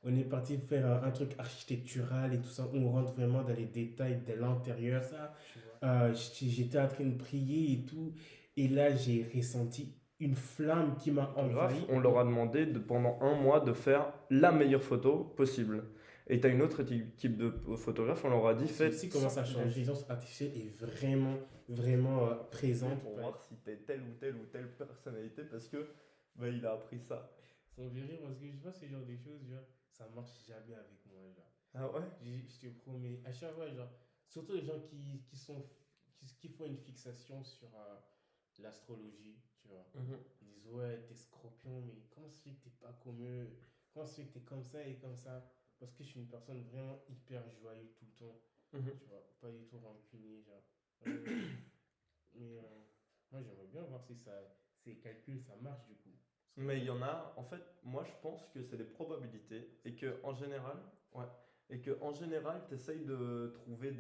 On est parti faire un truc architectural et tout ça, où on rentre vraiment dans les détails de l'intérieur. Ça, tu vois. J'étais en train de prier et tout. Et là, j'ai ressenti une flamme qui m'a Photographe, envahi. on leur a demandé pendant un mois de faire la meilleure photo possible. Et tu as une autre équipe de photographes, on leur a dit C'est faites aussi comment ça change. 100 L'intelligence artificielle est vraiment, vraiment présente. pour voir si t'es telle ou telle personnalité parce que bah, il a appris ça. Sans rire parce que je vois ce genre de choses, genre, ça marche jamais avec moi, genre. Ah ouais? Je te promets, à chaque fois, genre, surtout les gens qui font une fixation sur l'astrologie, tu vois. Mhm. Ils disent, ouais, t'es scorpion, mais comment ça se fait que t'es pas comme eux? Comment ça se fait que t'es comme ça et comme ça? Parce que je suis une personne vraiment hyper joyeuse tout le temps, Mhm. tu vois, pas du tout rancunier, genre. Vraiment. Mais moi, j'aimerais bien voir si ces calculs, ça marche du coup. Parce que, Mais il y en a, en fait, moi je pense que c'est des probabilités et que en général, ouais, et que en général, tu essayes de trouver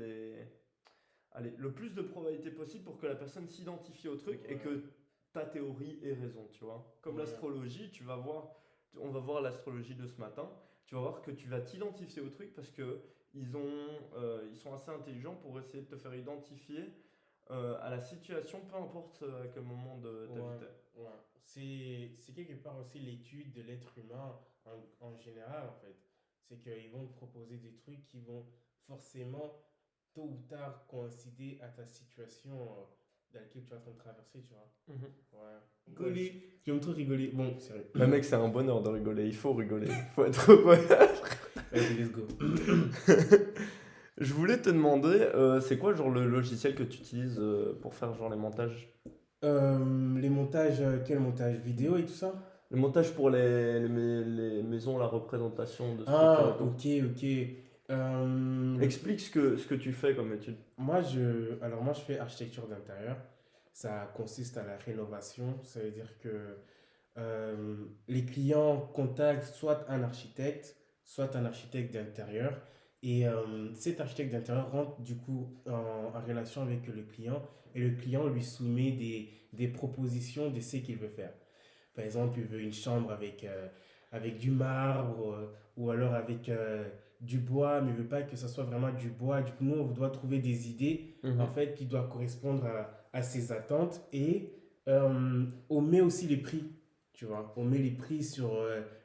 allez, le plus de probabilités possible pour que la personne s'identifie au truc et ouais, que ta théorie ait raison, tu vois. Comme ouais, l'astrologie, tu vas voir, on va voir l'astrologie de ce matin, tu vas voir que tu vas t'identifier au truc parce que ils sont assez intelligents pour essayer de te faire identifier à la situation, peu importe à quel moment de ta vie ouais, t'es. ouais. C'est quelque part aussi l'étude de l'être humain en général, en fait. C'est qu'ils vont te proposer des trucs qui vont forcément, tôt ou tard, coïncider à ta situation dans laquelle tu es en train de traverser, tu vois. Mhm. Ouais. Ouais, Rigoler. J'aime trop rigoler. Bon, c'est vrai. bah mec, c'est un bonheur de rigoler, il faut rigoler, il faut être heureux. Vas-y, let's go. Je voulais te demander, c'est quoi genre le logiciel que tu utilises pour faire genre les montages? Les montages, quel montage vidéo et tout ça? Le montage pour les maisons, la représentation de structure et Ah, tout. ok, ok. Le truc, Explique ce que tu fais comme étude. moi, je fais architecture d'intérieur. Ça consiste à la rénovation. Ça veut dire que les clients contactent soit un architecte d'intérieur. Et cet architecte d'intérieur rentre du coup en relation avec le client. Et le client lui soumet des propositions de ce qu'il veut faire. Par exemple, il veut une chambre avec du marbre ou alors avec du bois, mais il veut pas que ce soit vraiment du bois. Du coup, nous, on doit trouver des idées en Mhm. fait qui doivent correspondre à ses attentes et on met aussi les prix, tu vois. On met les prix sur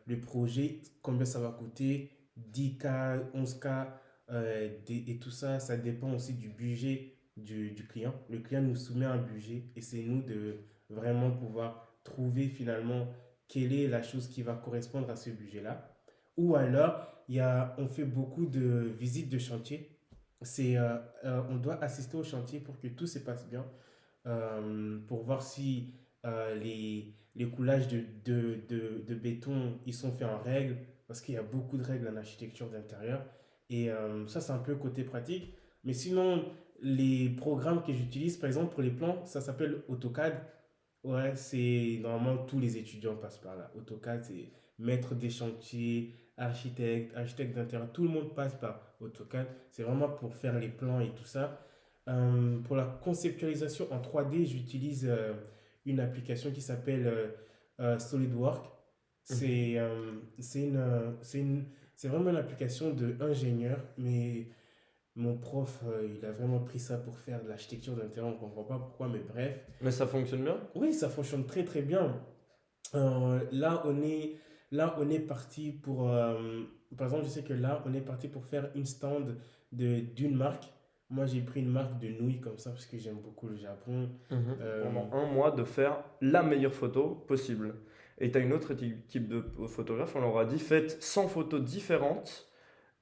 le projet, combien ça va coûter, 10K, 11K et tout ça. Ça dépend aussi du budget du client. Le client nous soumet un budget et c'est nous de vraiment pouvoir trouver finalement quelle est la chose qui va correspondre à ce budget-là. Ou alors, on fait beaucoup de visites de chantier. On doit assister au chantier pour que tout se passe bien, pour voir si les coulages de béton ils sont faits en règle, parce qu'il y a beaucoup de règles en architecture d'intérieur. Et ça, c'est un peu côté pratique. Mais sinon, les programmes que j'utilise, par exemple, pour les plans, ça s'appelle AutoCAD. Ouais, c'est normalement tous les étudiants passent par là. AutoCAD, c'est maître des chantiers, architecte d'intérieur, tout le monde passe par AutoCAD. C'est vraiment pour faire les plans et tout ça. Pour la conceptualisation en 3D, j'utilise une application qui s'appelle SolidWorks. Mhm. C'est vraiment une application d'ingénieur, mais mon prof, il a vraiment pris ça pour faire de l'architecture d'intérieur. On ne comprend pas pourquoi, mais bref. Mais ça fonctionne bien? Oui, ça fonctionne très très bien. Là, on est parti pour. Par exemple, je sais que là, on est parti pour faire une stand d'une marque. Moi, j'ai pris une marque de nouilles comme ça parce que j'aime beaucoup le Japon. Mhm. Euh, Pendant un mois de faire la meilleure photo possible. Et tu as une autre équipe de photographes, on leur a dit faites 100 photos différentes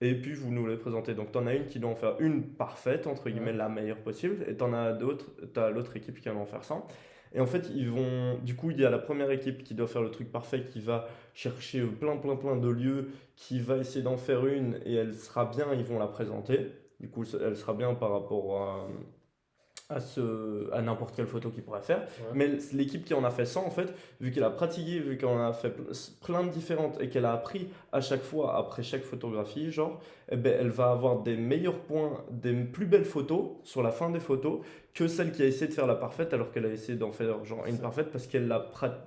et puis vous nous les présentez. Donc tu en as une qui doit en faire une parfaite, entre guillemets ouais. la meilleure possible, et tu en as d'autres, tu as l'autre équipe qui va en faire 100. Et en fait, du coup, il y a la première équipe qui doit faire le truc parfait, qui va chercher plein de lieux, qui va essayer d'en faire une et elle sera bien, ils vont la présenter. Du coup, elle sera bien par rapport à n'importe quelle photo qu'il pourrait faire. Ouais. Mais l'équipe qui en a fait 100, en fait, vu qu'elle a pratiqué, vu qu'elle en a fait plein de différentes et qu'elle a appris à chaque fois, après chaque photographie, genre, eh ben, elle va avoir des meilleurs points, des plus belles photos sur la fin des photos que celle qui a essayé de faire la parfaite alors qu'elle a essayé d'en faire genre une Ça- parfaite parce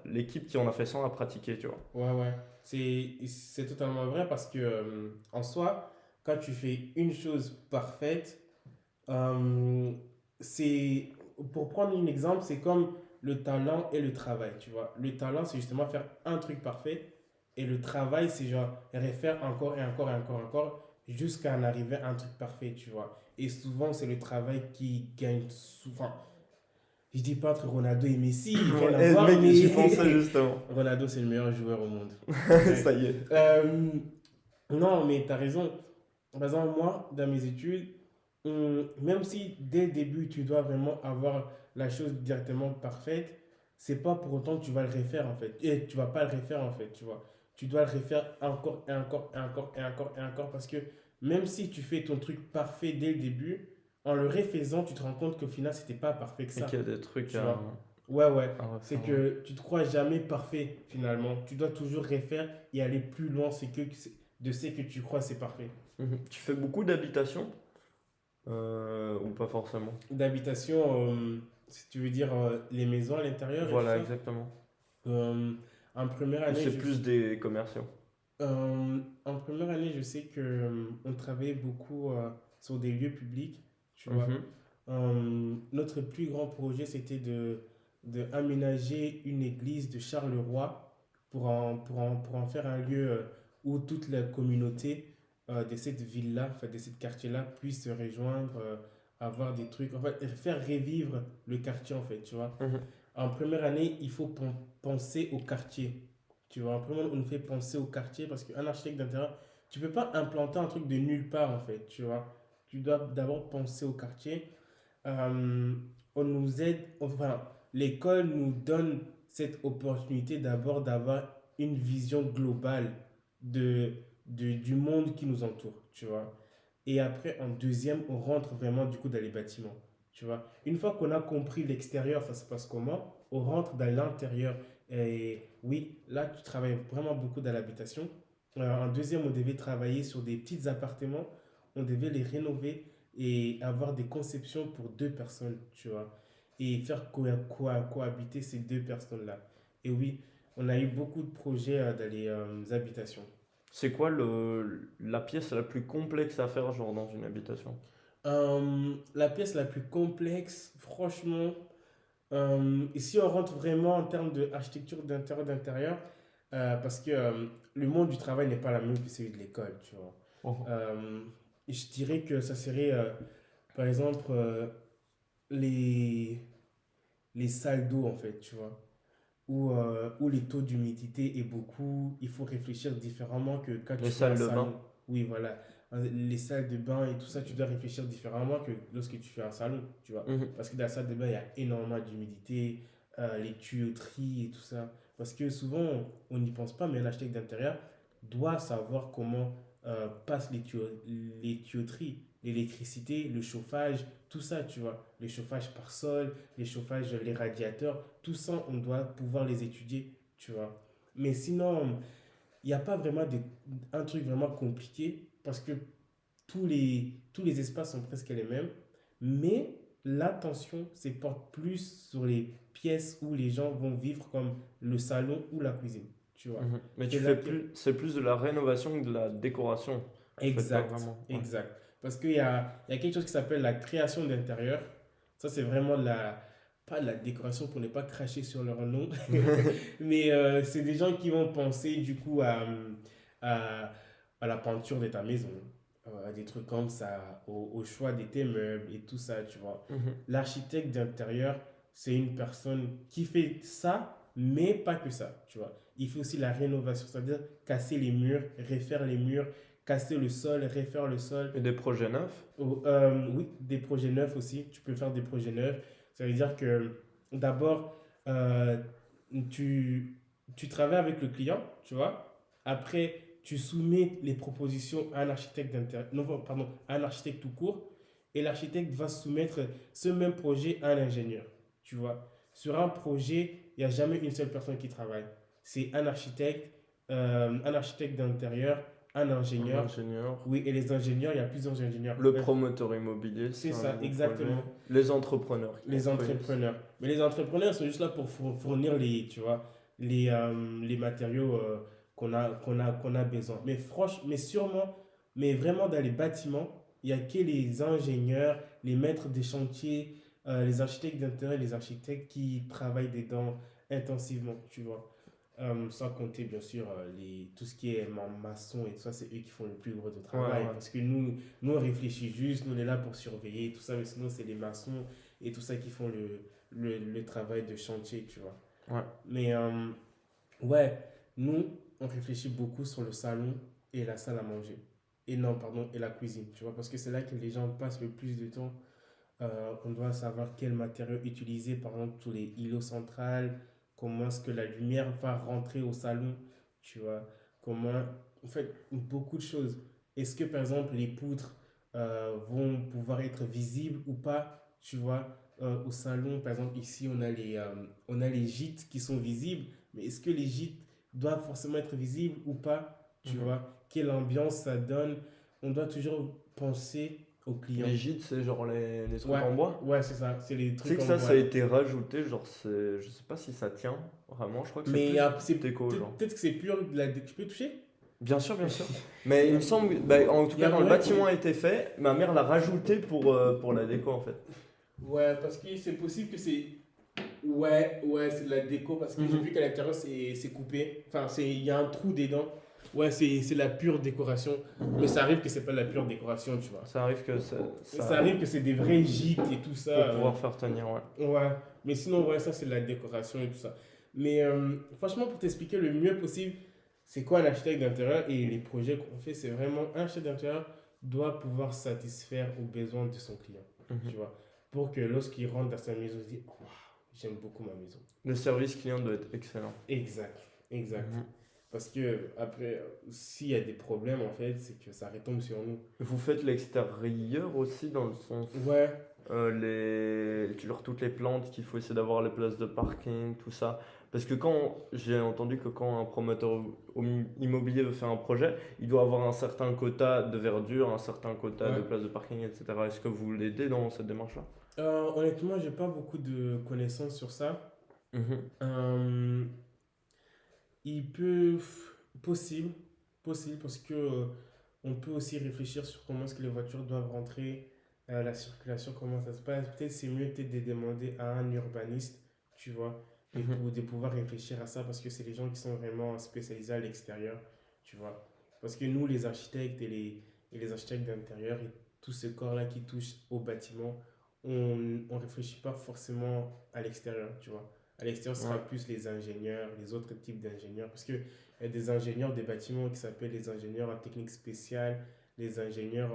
l'équipe qui en a fait 100 a pratiqué, tu vois. Ouais, ouais. C'est totalement vrai parce que, en soi, quand tu fais une chose parfaite, euh, c'est, pour prendre un exemple, c'est comme le talent et le travail, tu vois. Le talent, c'est justement faire un truc parfait et le travail, c'est genre refaire encore et encore et encore et encore jusqu'à en arriver à un truc parfait, tu vois. Et souvent, c'est le travail qui gagne souvent. Je dis pas entre Ronaldo et Messi, rien à Eh, voir, mec, j'y mais pensais justement. Ronaldo, c'est le meilleur joueur au monde. Ouais. Ça y est. Non, mais tu as raison. Par exemple, moi, dans mes études, même si dès le début, tu dois vraiment avoir la chose directement parfaite, c'est pas pour autant que tu vas le refaire en fait. Et tu vas pas le refaire en fait, tu vois. Tu dois le refaire encore et encore et encore et encore et encore parce que même si tu fais ton truc parfait dès le début, en le refaisant, tu te rends compte qu'au final, c'était pas parfait que Et qu'il y ça. a des trucs Tu vois. Ouais, ouais. à C'est refaire, ouais. que tu te crois jamais parfait finalement. Tu dois toujours refaire et aller plus loin. C'est que de ce que tu crois, c'est parfait. Tu fais beaucoup d'habitations ou pas forcément? D'habitation, si tu veux dire les maisons à l'intérieur et tout Voilà, ça. exactement. Euh, en première Ou année, c'est plus des commerciaux? en première année, je sais que on travaillait beaucoup sur des lieux publics, tu vois. Mhm. Notre plus grand projet, c'était de aménager une église de Charleroi pour en faire un lieu où toute la communauté de cette ville-là, enfin, de ce quartier-là, puisse se rejoindre, avoir des trucs, en fait, faire revivre le quartier, en fait, tu vois. Mhm. En première année, il faut penser au quartier. Tu vois, en première année, on nous fait penser au quartier parce qu'un architecte d'intérieur, tu peux pas implanter un truc de nulle part, en fait, tu vois. Tu dois d'abord penser au quartier. Euh, on nous aide, enfin, l'école nous donne cette opportunité d'abord d'avoir une vision globale de, du monde qui nous entoure, tu vois. Et après, en deuxième, on rentre vraiment du coup dans les bâtiments, tu vois. Une fois qu'on a compris l'extérieur, ça se passe comment, on rentre dans l'intérieur. Et oui, là, tu travailles vraiment beaucoup dans l'habitation. En deuxième, on devait travailler sur des petits appartements, on devait les rénover et avoir des conceptions pour deux personnes, tu vois, et faire cohabiter ces deux personnes-là. Et oui, on a eu beaucoup de projets dans les habitations. C'est quoi la pièce la plus complexe à faire, genre dans une habitation? La pièce la plus complexe, franchement, ici on rentre vraiment en termes d'architecture d'intérieur, parce que le monde du travail n'est pas la même que celui de l'école, tu vois. Oh. Euh, je dirais que ça serait, par exemple, les, les salles d'eau, en fait, tu vois, où les taux d'humidité est beaucoup, il faut réfléchir différemment que quand Les tu fais un salles de bain? salon. Oui, voilà. Les salles de bain et tout ça, tu dois réfléchir différemment que lorsque tu fais un salon, tu vois. Mhm. Parce que dans la salle de bain, il y a énormément d'humidité, les tuyauteries et tout ça. Parce que souvent, on n'y pense pas, mais un architecte d'intérieur doit savoir comment passent les tuyauteries, l'électricité, le chauffage, tout ça, tu vois. Le chauffage par sol, les chauffages, les radiateurs, tout ça, on doit pouvoir les étudier, tu vois. Mais sinon, il n'y a pas vraiment un truc vraiment compliqué parce que tous les espaces sont presque les mêmes, mais l'attention se porte plus sur les pièces où les gens vont vivre comme le salon ou la cuisine, tu vois. Mhm. Mais C'est tu là fais que... plus, c'est plus de la rénovation que de la décoration. Vous faites pas Exact, vraiment. Ouais. exact. Parce il y a quelque chose qui s'appelle la création d'intérieur. Ça, c'est vraiment pas de la décoration pour ne pas cracher sur leur nom, mais c'est des gens qui vont penser du coup à, à la peinture de ta maison, à des trucs comme ça, au choix de tes meubles et tout ça, tu vois. Mhm. L'architecte d'intérieur, c'est une personne qui fait ça, mais pas que ça, tu vois. Il fait aussi la rénovation, c'est-à-dire casser les murs, refaire les murs, casser le sol, refaire le sol. Et des projets neufs? Oui, des projets neufs aussi. Tu peux faire des projets neufs. Ça veut dire que d'abord, euh, tu, tu travailles avec le client, tu vois. Après, tu soumets les propositions à un architecte d'intérieur, non, pardon, à un architecte tout court. et l'architecte va soumettre ce même projet à un ingénieur. Tu vois. Sur un projet, il n'y a jamais une seule personne qui travaille. C'est un architecte d'intérieur, un Un ingénieur. ingénieur. Oui, et les ingénieurs, il y a plusieurs ingénieurs. Le promoteur immobilier, C'est c'est un ça, nouveau projet. exactement. Les entrepreneurs qui Les construisent. entrepreneurs. Mais les entrepreneurs sont juste là pour fournir tu vois, les matériaux qu'on a besoin. Mais sûrement, mais vraiment dans les bâtiments, il n'y a que les ingénieurs, les maîtres des chantiers, les architectes d'intérieur, les architectes qui travaillent dedans intensivement, tu vois. Sans compter bien sûr tout ce qui est maçon et tout ça, c'est eux qui font le plus gros de Ouais, travail. ouais. Parce que nous on réfléchit juste, nous on est là pour surveiller tout ça, mais sinon c'est les maçons et tout ça qui font le travail de chantier, tu vois. Ouais. Mais ouais, nous on réfléchit beaucoup sur le salon et la salle à manger. Et non, pardon, et la cuisine, tu vois, parce que c'est là que les gens passent le plus de temps. On doit savoir quel matériau utiliser, par exemple, tous les îlots centrales, comment est-ce que la lumière va rentrer au salon, tu vois, comment, en fait, beaucoup de choses. Est-ce que, par exemple, les poutres vont pouvoir être visibles ou pas, tu vois, au salon, par exemple, ici, on a les gîtes qui sont visibles, mais est-ce que les gîtes doivent forcément être visibles ou pas, tu Mhm. vois, quelle ambiance ça donne, on doit toujours penser au client. Les gîtes, c'est genre les trucs Ouais, en bois. ouais, c'est ça, c'est les Tu sais trucs que en ça bois a là. été rajouté, genre je sais pas si ça tient vraiment, je crois que c'est Mais plus c'est déco, genre. peut-être que c'est pur de tu peux toucher? Bien sûr, bien sûr. Mais il me semble, bah, en tout Il y cas a quand le moyen que. bâtiment a été fait, ma mère l'a rajouté pour la déco en fait. Ouais, parce que c'est possible que c'est. Ouais, ouais, c'est de la déco parce que j'ai Mhm. vu qu'à l'intérieur c'est coupé. Enfin, il y a un trou dedans. Ouais, c'est la pure décoration. Mais ça arrive que c'est pas la pure décoration, tu vois. Ça arrive que Ça ça, arrive que c'est des vrais gîtes et tout ça. pour pouvoir faire tenir, ouais. Ouais, mais sinon, ouais, ça c'est de la décoration et tout ça. Mais franchement, pour t'expliquer le mieux possible, c'est quoi un architecte d'intérieur et les projets qu'on fait, c'est vraiment un architecte d'intérieur doit pouvoir satisfaire aux besoins de son client, tu Mhm. vois, pour que lorsqu'il rentre dans sa maison, il se dise, waouh, j'aime beaucoup ma maison. Le service client doit être excellent. Exact, exact. Mhm. Parce que après, s'il y a des problèmes, en fait, c'est que ça retombe sur nous. Vous faites l'extérieur aussi dans le sens Ouais, toutes les plantes qu'il faut essayer d'avoir les places de parking, tout ça. Parce que quand j'ai entendu que quand un promoteur immobilier veut faire un projet, il doit avoir un certain quota de verdure, un certain quota de ouais. places de parking, etc. Est-ce que vous l'aidez dans cette démarche-là? Honnêtement, j'ai pas beaucoup de connaissances sur ça. Mhm. Euh, Il peut, possible, possible, parce que on peut aussi réfléchir sur comment est-ce que les voitures doivent rentrer, la circulation, comment ça se passe. Peut-être c'est mieux peut-être de demander à un urbaniste, tu vois, et Mhm. de pouvoir réfléchir à ça parce que c'est les gens qui sont vraiment spécialisés à l'extérieur, tu vois. Parce que nous, les architectes et les architectes d'intérieur et tout ce corps-là qui touche au bâtiment, on réfléchit pas forcément à l'extérieur, tu vois. À l'extérieur, ce sera Ouais. plus les ingénieurs, les autres types d'ingénieurs. Parce qu'il y a des ingénieurs des bâtiments qui s'appellent les ingénieurs en technique spéciale, les ingénieurs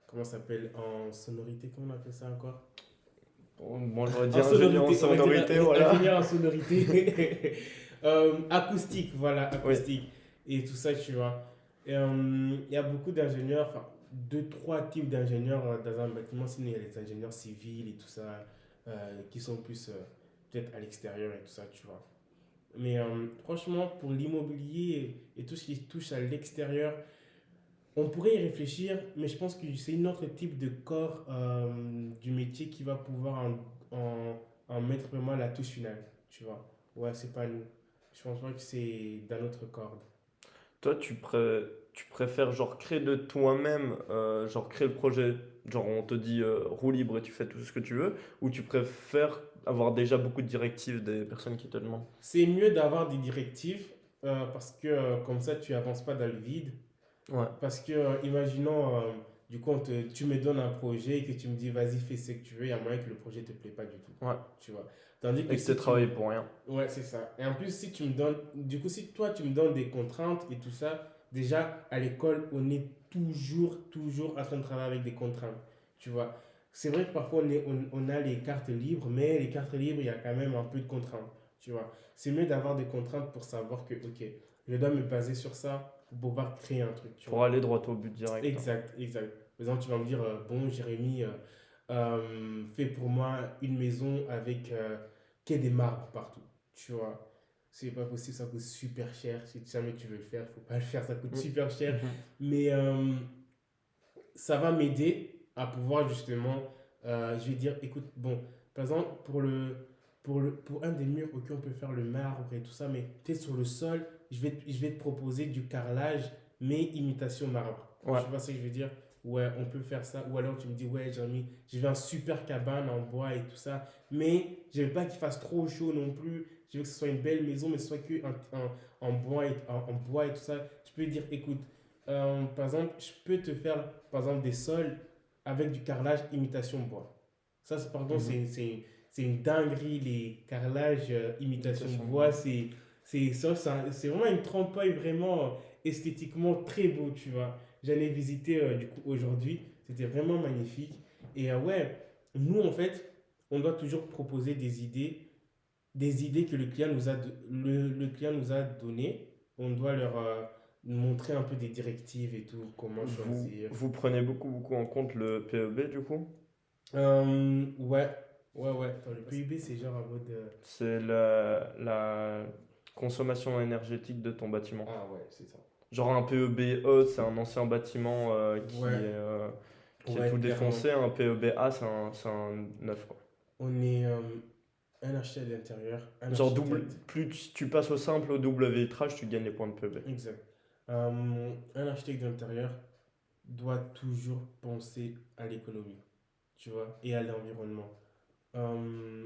comment ça s'appelle, en sonorité, comment on appelle ça encore? Moi, j'aurais dit En ingénieur en sonorité, on va dire sonorité, voilà. ingénieur en sonorité. Acoustique, voilà, Oui. acoustique. Et tout ça, tu vois. Il y a beaucoup d'ingénieurs, enfin, deux, trois types d'ingénieurs dans un bâtiment. Sinon, il y a les ingénieurs civils et tout ça, qui sont plus peut-être à l'extérieur et tout ça, tu vois. Mais franchement, pour l'immobilier et tout ce qui touche à l'extérieur, on pourrait y réfléchir, mais je pense que c'est un autre type de corps du métier qui va pouvoir en mettre vraiment la touche finale, tu vois. Ouais, c'est pas nous. Je pense pas que c'est dans notre corde. Toi, tu préfères genre créer de toi-même, genre créer le projet, genre on te dit roue libre et tu fais tout ce que tu veux, ou tu préfères avoir déjà beaucoup de directives des personnes qui te demandent? C'est mieux d'avoir des directives parce que comme ça, tu avances pas dans le vide. Ouais. Parce que, imaginons, du coup, tu me donnes un projet et que tu me dis, vas-y, fais ce que tu veux, il y a moyen que le projet te plaît pas du tout. Ouais. Tu vois. Tandis que Et que tu si tu. travaillé pour rien. Ouais, c'est ça. Et en plus, si tu me donnes. Du coup, si toi, tu me donnes des contraintes et tout ça, déjà, à l'école, on est toujours en train de travailler avec des contraintes. Tu vois. C'est vrai que parfois, on a les cartes libres, mais les cartes libres, il y a quand même un peu de contraintes. Tu vois. C'est mieux d'avoir des contraintes pour savoir que, ok, je dois me baser sur ça pour pouvoir créer un truc. Tu Pour vois. aller droit au but direct. Exact, exact. Par exemple, tu vas me dire, bon, Jérémy, fais pour moi une maison avec qu'il y ait des marbres partout. Tu vois, c'est pas possible, ça coûte super cher. Si jamais tu veux le faire, faut pas le faire, ça coûte Mm. super cher. Mhm. Mais ça va m'aider à pouvoir justement, je vais dire, écoute, bon, par exemple, pour un des murs, ok, on peut faire le marbre et tout ça, mais peut-être sur le sol, je vais te proposer du carrelage, mais imitation marbre. Ouais. Tu vois ce que je veux dire? Ouais, on peut faire ça. Ou alors tu me dis, ouais, Jérémy, je veux un super cabane en bois et tout ça, mais je veux pas qu'il fasse trop chaud non plus. Je veux que ce soit une belle maison, mais ce soit que en bois en bois et tout ça. Je peux dire, écoute, par exemple, je peux te faire, par exemple, des sols avec du carrelage imitation bois. Ça, pardon, Mhm. c'est une dinguerie, les carrelages imitation Imitation de bois. bois. C'est vraiment une trempe-l'œil vraiment esthétiquement très beau, tu vois. J'en ai visité du coup aujourd'hui. C'était vraiment magnifique. Et ouais, nous, en fait, on doit toujours proposer des idées que le client nous a données. On doit leur montrer un peu des directives et tout, comment choisir. Vous prenez beaucoup en compte le PEB du coup? Ouais, ouais. Attends, le PIB, c'est genre en mode. C'est la consommation énergétique de ton bâtiment. Ah ouais, c'est ça. Genre un PEBE, c'est un ancien bâtiment Ouais, qui est ouais, tout clairement. défoncé. Un PEBA, c'est un neuf, quoi. On est un architecte d'intérieur, un Genre double, architecte. plus tu passes au simple, au double vitrage, tu gagnes les points de PEB. Exact. Un architecte d'intérieur doit toujours penser à l'économie, tu vois, et à l'environnement. Euh,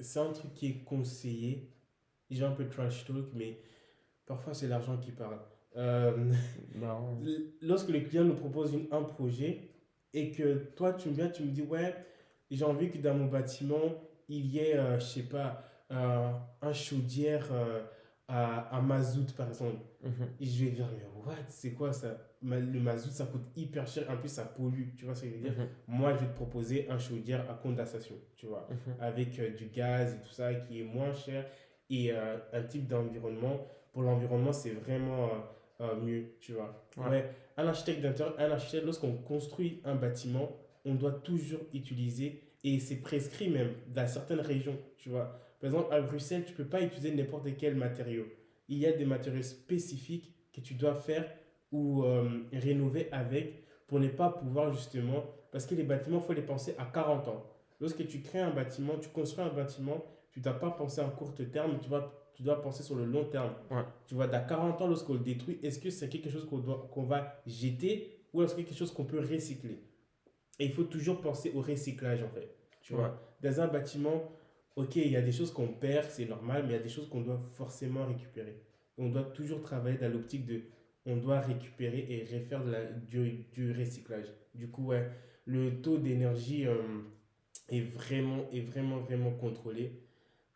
c'est un truc qui est conseillé. J'ai un peu trash talk, mais parfois c'est l'argent qui parle. Euh, Ben, lorsque le client nous propose un projet et que toi tu viens, tu me dis ouais, j'ai envie que dans mon bâtiment il y ait, je sais pas, un chaudière à mazout par exemple. mhm, Et je vais dire mais what, c'est quoi ça? Le mazout ça coûte hyper cher, en plus ça pollue, tu vois ce que je veux dire? mhm, Moi je vais te proposer un chaudière à condensation, tu vois, mhm. avec du gaz et tout ça qui est moins cher et un type d'environnement. Pour l'environnement, c'est vraiment mieux, tu vois. Ouais. Ouais, un architecte d'intérieur, un architecte, lorsqu'on construit un bâtiment, on doit toujours utiliser, et c'est prescrit même dans certaines régions, tu vois. Par exemple, à Bruxelles, tu ne peux pas utiliser n'importe quel matériau. Il y a des matériaux spécifiques que tu dois faire ou rénover avec pour ne pas pouvoir justement, parce que les bâtiments, il faut les penser à 40 ans. Lorsque tu crées un bâtiment, tu construis un bâtiment, tu ne dois pas penser à court terme, tu dois penser sur le long terme. Ouais. Tu vois, dans 40 ans, lorsqu'on le détruit, est-ce que c'est quelque chose qu'on va jeter ou est-ce que c'est quelque chose qu'on peut recycler? Et il faut toujours penser au recyclage, en fait. Tu Ouais. vois, dans un bâtiment, ok, il y a des choses qu'on perd, c'est normal, mais il y a des choses qu'on doit forcément récupérer. On doit toujours travailler dans l'optique de, on doit récupérer et refaire du recyclage. Du coup, ouais, le taux d'énergie vraiment contrôlé.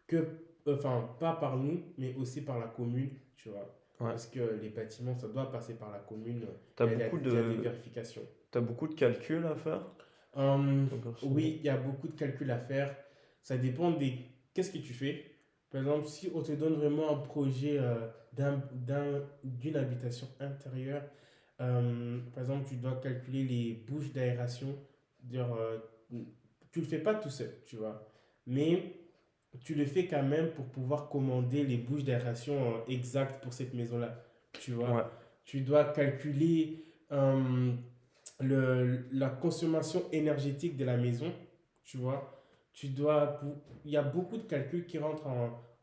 Que, enfin, pas par nous, mais aussi par la commune, tu vois. Ouais. Parce que les bâtiments, ça doit passer par la commune. T'as Il y a des vérifications. t'as beaucoup de calculs à faire? Encore Oui, il y a beaucoup de calculs à faire. Ça dépend des... Qu'est-ce que tu fais? Par exemple, si on te donne vraiment un projet d'une habitation intérieure, par exemple, tu dois calculer les bouches d'aération. Dire, tu le fais pas tout seul, tu vois. Mais tu le fais quand même pour pouvoir commander les bouches d'aération exactes pour cette maison-là, tu Ouais. vois. Tu dois calculer la consommation énergétique de la maison, tu vois. Il y a beaucoup de calculs qui rentrent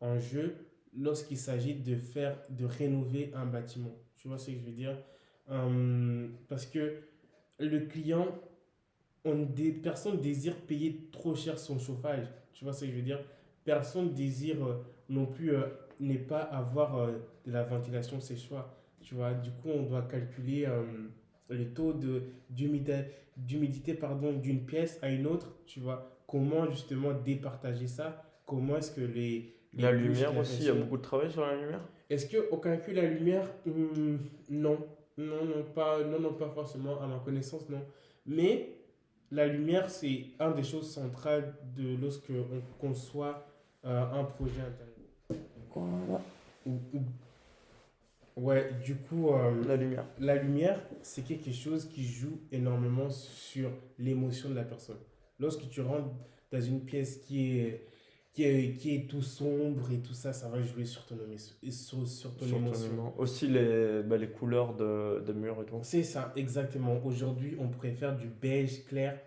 en jeu lorsqu'il s'agit de rénover un bâtiment. Tu vois ce que je veux dire? Parce que le client, des personnes désirent payer trop cher son chauffage. Tu vois ce que je veux dire? Personne désire non plus ne pas avoir de la ventilation séchoir. Tu vois, du coup, on doit calculer le taux d'humidité pardon, d'une pièce à une autre. Tu vois, comment justement départager ça? Comment est-ce que les La bouches lumière aussi, il y a d'aération. beaucoup de travail sur la lumière? Est-ce qu'on calcule la lumière? Non. Non, pas forcément, à ma connaissance, non. Mais la lumière, c'est un des choses centrales de lorsque on conçoit un projet intérieur. Voilà. Ou, ou- Ouais, du coup, La lumière. la lumière, c'est quelque chose qui joue énormément sur l'émotion de la personne. Lorsque tu rentres dans une pièce qui est tout sombre et tout ça, ça va jouer sur ton émotion. Sur ton Sur ton émotion. aimant. Aussi les couleurs de mur et tout. C'est ça, exactement. Aujourd'hui, on préfère du beige clair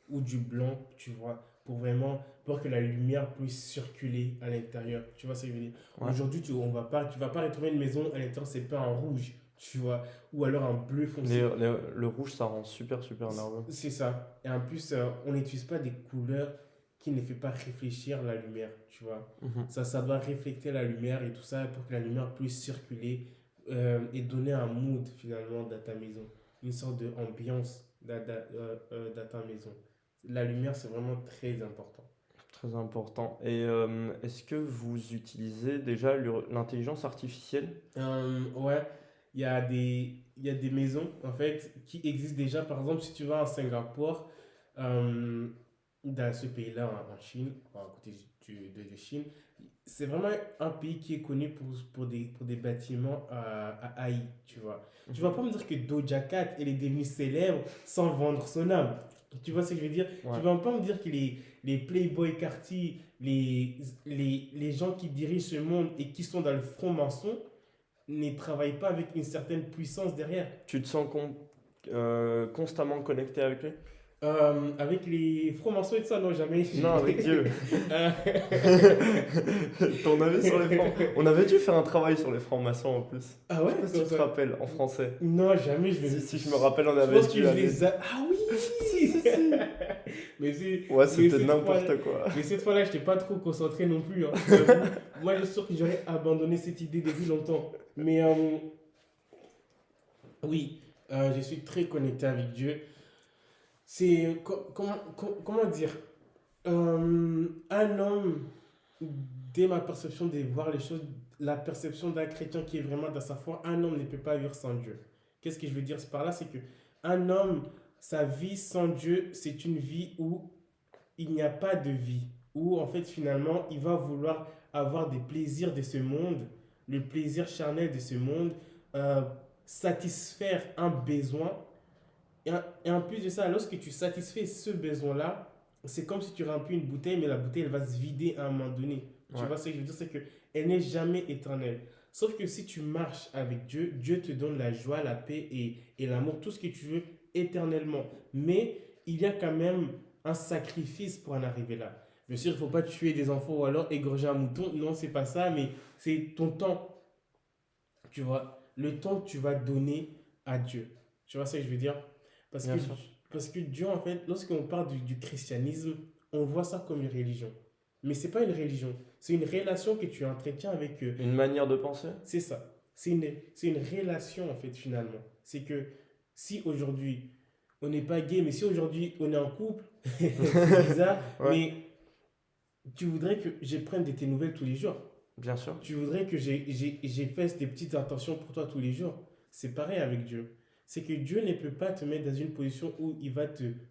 ou du blanc, tu vois, pour que la lumière puisse circuler à l'intérieur. Tu vois ce que je veux dire? Ouais. Aujourd'hui, tu vas pas retrouver une maison à l'intérieur, c'est peint en rouge, tu vois, ou alors un bleu foncé. Le rouge, ça rend super, super nerveux. C'est ça. Et en plus, on n'utilise pas des couleurs qui ne fait pas réfléchir la lumière, tu vois. Mhm. Ça doit refléter la lumière et tout ça pour que la lumière puisse circuler et donner un mood finalement dans ta maison. Une sorte d'ambiance dans ta maison. La lumière, c'est vraiment très important. Très important. Et est-ce que vous utilisez déjà l'intelligence artificielle? Ouais, il y a des maisons en fait qui existent déjà. Par exemple, si tu vas à Singapour, euh, dans ce pays-là, en Chine, à côté de Chine, c'est vraiment un pays qui est connu pour des bâtiments à AI, tu vois. Tu vas Mhm. pas me dire que Doja Cat, elle est devenue célèbre sans vendre son âme. Tu vois ce que je veux dire? Tu Ouais. vas pas me dire que les Playboy Carty, les gens qui dirigent ce monde et qui sont dans le franc-maçon ne travaillent pas avec une certaine puissance derrière. Tu te sens constamment connecté avec lui? Avec les francs-maçons et tout ça, non, jamais. Non, avec Dieu. Euh, Ton avis sur les francs? On avait dû faire un travail sur les francs-maçons en plus. ah Je ouais? sais pas si Comme tu te ça. rappelles, en français. Non, jamais Si je me rappelle, on Je avait pense que dû je aller. les a... Ah oui! Si, si, si. Mais, c'est, Ouais, mais, c'était n'importe quoi. mais cette fois-là, je n'étais pas trop concentré non plus, hein, j'avoue. Moi, je suis sûr que j'aurais abandonné cette idée depuis longtemps. Mais oui, je suis très connecté avec Dieu. C'est... Comment dire? Un homme, dès ma perception de voir les choses, la perception d'un chrétien qui est vraiment dans sa foi, un homme ne peut pas vivre sans Dieu. Qu'est-ce que je veux dire par là? C'est que un homme, sa vie sans Dieu, c'est une vie où il n'y a pas de vie. Où en fait finalement, il va vouloir avoir des plaisirs de ce monde, le plaisir charnel de ce monde, euh, satisfaire un besoin et en plus de ça, lorsque tu satisfais ce besoin-là, c'est comme si tu remplis une bouteille, mais la bouteille, elle va se vider à un moment donné. Tu Ouais. vois ce que je veux dire? C'est qu'elle n'est jamais éternelle. Sauf que si tu marches avec Dieu, Dieu te donne la joie, la paix et l'amour, tout ce que tu veux éternellement. Mais il y a quand même un sacrifice pour en arriver là. Bien sûr, il ne faut pas tuer des enfants ou alors égorger un mouton. Non, c'est pas ça, mais c'est ton temps. Tu vois, le temps que tu vas donner à Dieu. Tu vois ce que je veux dire? Parce que, Bien sûr. parce que Dieu, en fait, lorsqu'on parle du christianisme, on voit ça comme une religion. Mais c'est pas une religion. C'est une relation que tu entretiens avec eux. Une manière de penser? C'est ça. C'est une relation, en fait, finalement. C'est que si aujourd'hui, on n'est pas gay, mais si aujourd'hui, on est en couple, c'est bizarre, Ouais, mais tu voudrais que je prenne de tes nouvelles tous les jours. bien sûr. Tu voudrais que j'ai fait des petites intentions pour toi tous les jours. C'est pareil avec Dieu. C'est que Dieu ne peut pas te mettre dans une position où il va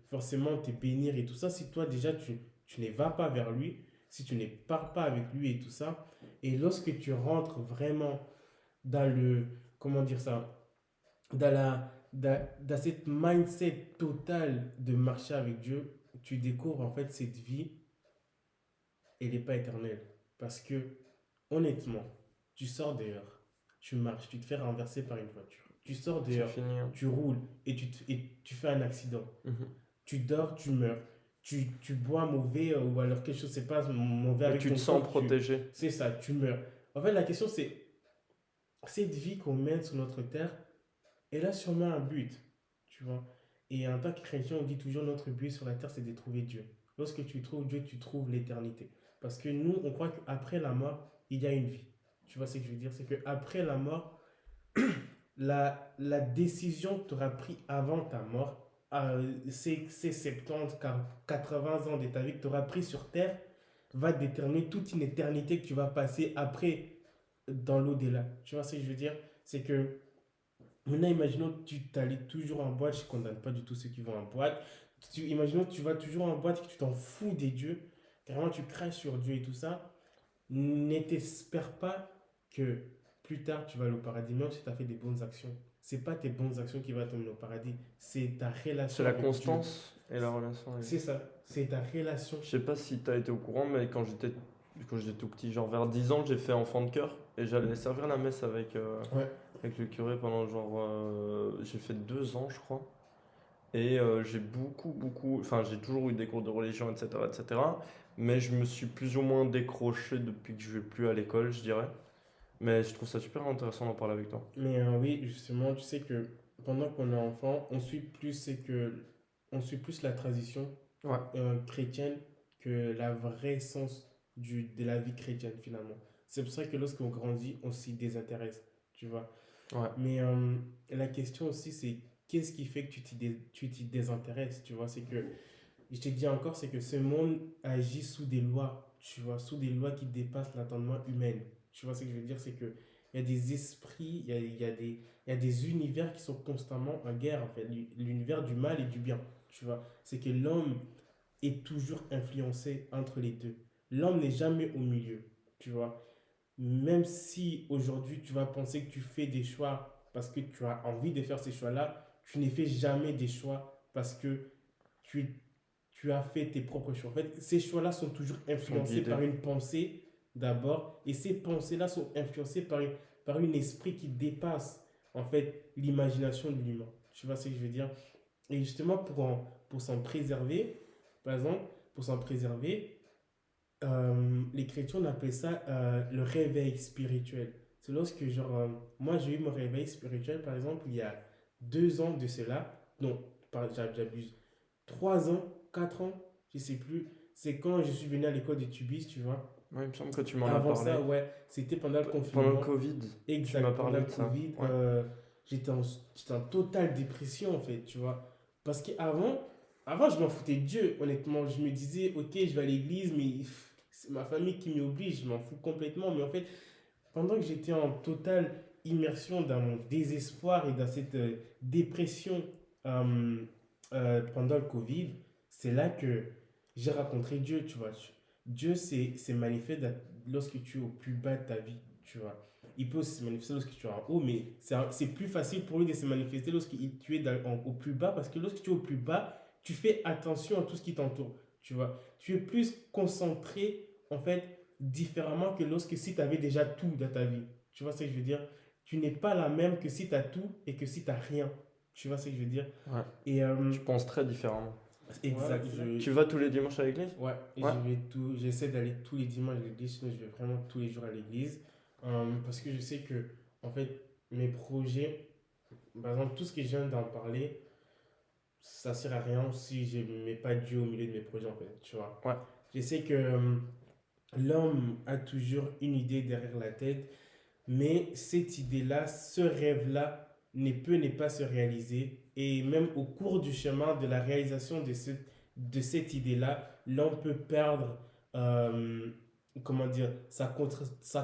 forcément te bénir et tout ça si toi déjà tu ne vas pas vers lui, si tu ne pars pas avec lui et tout ça. Et lorsque tu rentres vraiment dans le, comment dire ça, dans cette mindset totale de marcher avec Dieu, tu découvres en fait cette vie, elle n'est pas éternelle. Parce que honnêtement, tu sors dehors, tu marches, tu te fais renverser par une voiture. Tu sors C'est dehors, fini, hein. tu roules et tu fais un accident. Mhm. Tu dors, tu meurs. Tu bois mauvais ou alors quelque chose se passe mauvais Et avec tu ton te sens corps. protégé. C'est ça, tu meurs. En fait, la question c'est, cette vie qu'on mène sur notre terre, elle a sûrement un but. Tu vois. Et en tant que chrétien, on dit toujours notre but sur la terre, c'est de trouver Dieu. Lorsque tu trouves Dieu, tu trouves l'éternité. Parce que nous, on croit qu'après la mort, il y a une vie. Tu vois ce que je veux dire? C'est qu'après la mort, la décision que tu auras prise avant ta mort, ces 70, 80 ans de ta vie que tu auras pris sur Terre, va déterminer toute une éternité que tu vas passer après dans l'au-delà. Tu vois ce que je veux dire? C'est que maintenant, imaginons que tu t'allais toujours en boîte, je ne condamne pas du tout ceux qui vont en boîte. Imaginons que tu vas toujours en boîte et que tu t'en fous des dieux, carrément tu craches sur Dieu et tout ça. Ne t'espère pas que plus tard, tu vas aller au paradis, même si tu as fait des bonnes actions. C'est pas tes bonnes actions qui vont t'emmener au paradis, c'est ta C'est relation la avec Dieu. constance et la relation avec Dieu. C'est ça, c'est ta relation. Je sais pas si tu as été au courant, mais quand j'étais tout petit, genre vers 10 ans, j'ai fait enfant de cœur et j'allais servir la messe Ouais, avec le curé pendant j'ai fait 2 ans, je crois. Et j'ai enfin j'ai toujours eu des cours de religion, etc., etc. Mais je me suis plus ou moins décroché depuis que je vais plus à l'école, je dirais. Mais je trouve ça super intéressant d'en parler avec toi. mais oui, justement, tu sais que pendant qu'on est enfant, on suit plus la tradition Ouais, chrétienne que la vraie sens de la vie chrétienne finalement. C'est pour ça que lorsqu'on grandit, on s'y désintéresse, tu vois. ouais, Mais la question aussi, c'est qu'est-ce qui fait que tu t'y désintéresses, tu vois. C'est que, je te dis encore, c'est que ce monde agit sous des lois, tu vois, sous des lois qui dépassent l'entendement humain. Tu vois ce que je veux dire, c'est que il y a des esprits, il y a des univers qui sont constamment en guerre, en fait. L'univers du mal et du bien, tu vois. C'est que l'homme est toujours influencé entre les deux. L'homme n'est jamais au milieu, tu vois. Même si aujourd'hui tu vas penser que tu fais des choix parce que tu as envie de faire ces choix-là, tu ne fais jamais des choix parce que tu, tu as fait tes propres choix. En fait, ces choix-là sont toujours ils sont influencés guidés. par une pensée d'abord, et ces pensées-là sont influencées par un esprit qui dépasse en fait l'imagination de l'humain. Tu vois ce que je veux dire? Et justement, pour s'en préserver, par exemple, pour s'en préserver, les chrétiens on appelle ça le réveil spirituel. C'est lorsque, genre, moi j'ai eu mon réveil spirituel, par exemple, il y a 2 ans de cela. Non, j'abuse. 3 ans, 4 ans, je sais plus. C'est quand je suis venu à l'école de Tubis, tu vois. Ouais, il me semble que tu m'en as Avant parlé. ça, ouais, c'était pendant le Pendant le confinement. Covid, tu m'as Exact, pendant parlé le de ça. Covid, Ouais. j'étais en totale dépression, en fait, tu vois. Parce qu'avant, je m'en foutais de Dieu, honnêtement. Je me disais, ok, je vais à l'église, mais c'est ma famille qui m'oblige, je m'en fous complètement. Mais en fait, pendant que j'étais en totale immersion dans mon désespoir et dans cette dépression euh, pendant le Covid, c'est là que j'ai rencontré Dieu, tu vois. Dieu s'est manifesté lorsque tu es au plus bas de ta vie, tu vois. Il peut aussi se manifester lorsque tu es en haut, mais c'est plus facile pour lui de se manifester lorsque tu es au plus bas, parce que lorsque tu es au plus bas, tu fais attention à tout ce qui t'entoure, tu vois. Tu es plus concentré, en fait, différemment que lorsque si tu avais déjà tout dans ta vie. Tu vois ce que je veux dire? Tu n'es pas la même que si tu as tout et que si tu n'as rien. Tu vois ce que je veux dire? Ouais. Et Tu penses très différemment. exact, Tu vas tous les dimanches à l'église? ouais, Ouais. j'essaie d'aller tous les dimanches à l'église, sinon je vais vraiment tous les jours à l'église. Parce que je sais que, en fait, mes projets, par exemple, tout ce que je viens d'en parler, ça sert à rien si je ne mets pas Dieu au milieu de mes projets, en fait, tu vois. Ouais. Je sais que l'homme a toujours une idée derrière la tête, mais cette idée-là, ce rêve-là, ne pas se réaliser. Et même au cours du chemin de la réalisation de cette idée-là, l'on peut perdre, euh, comment dire, sa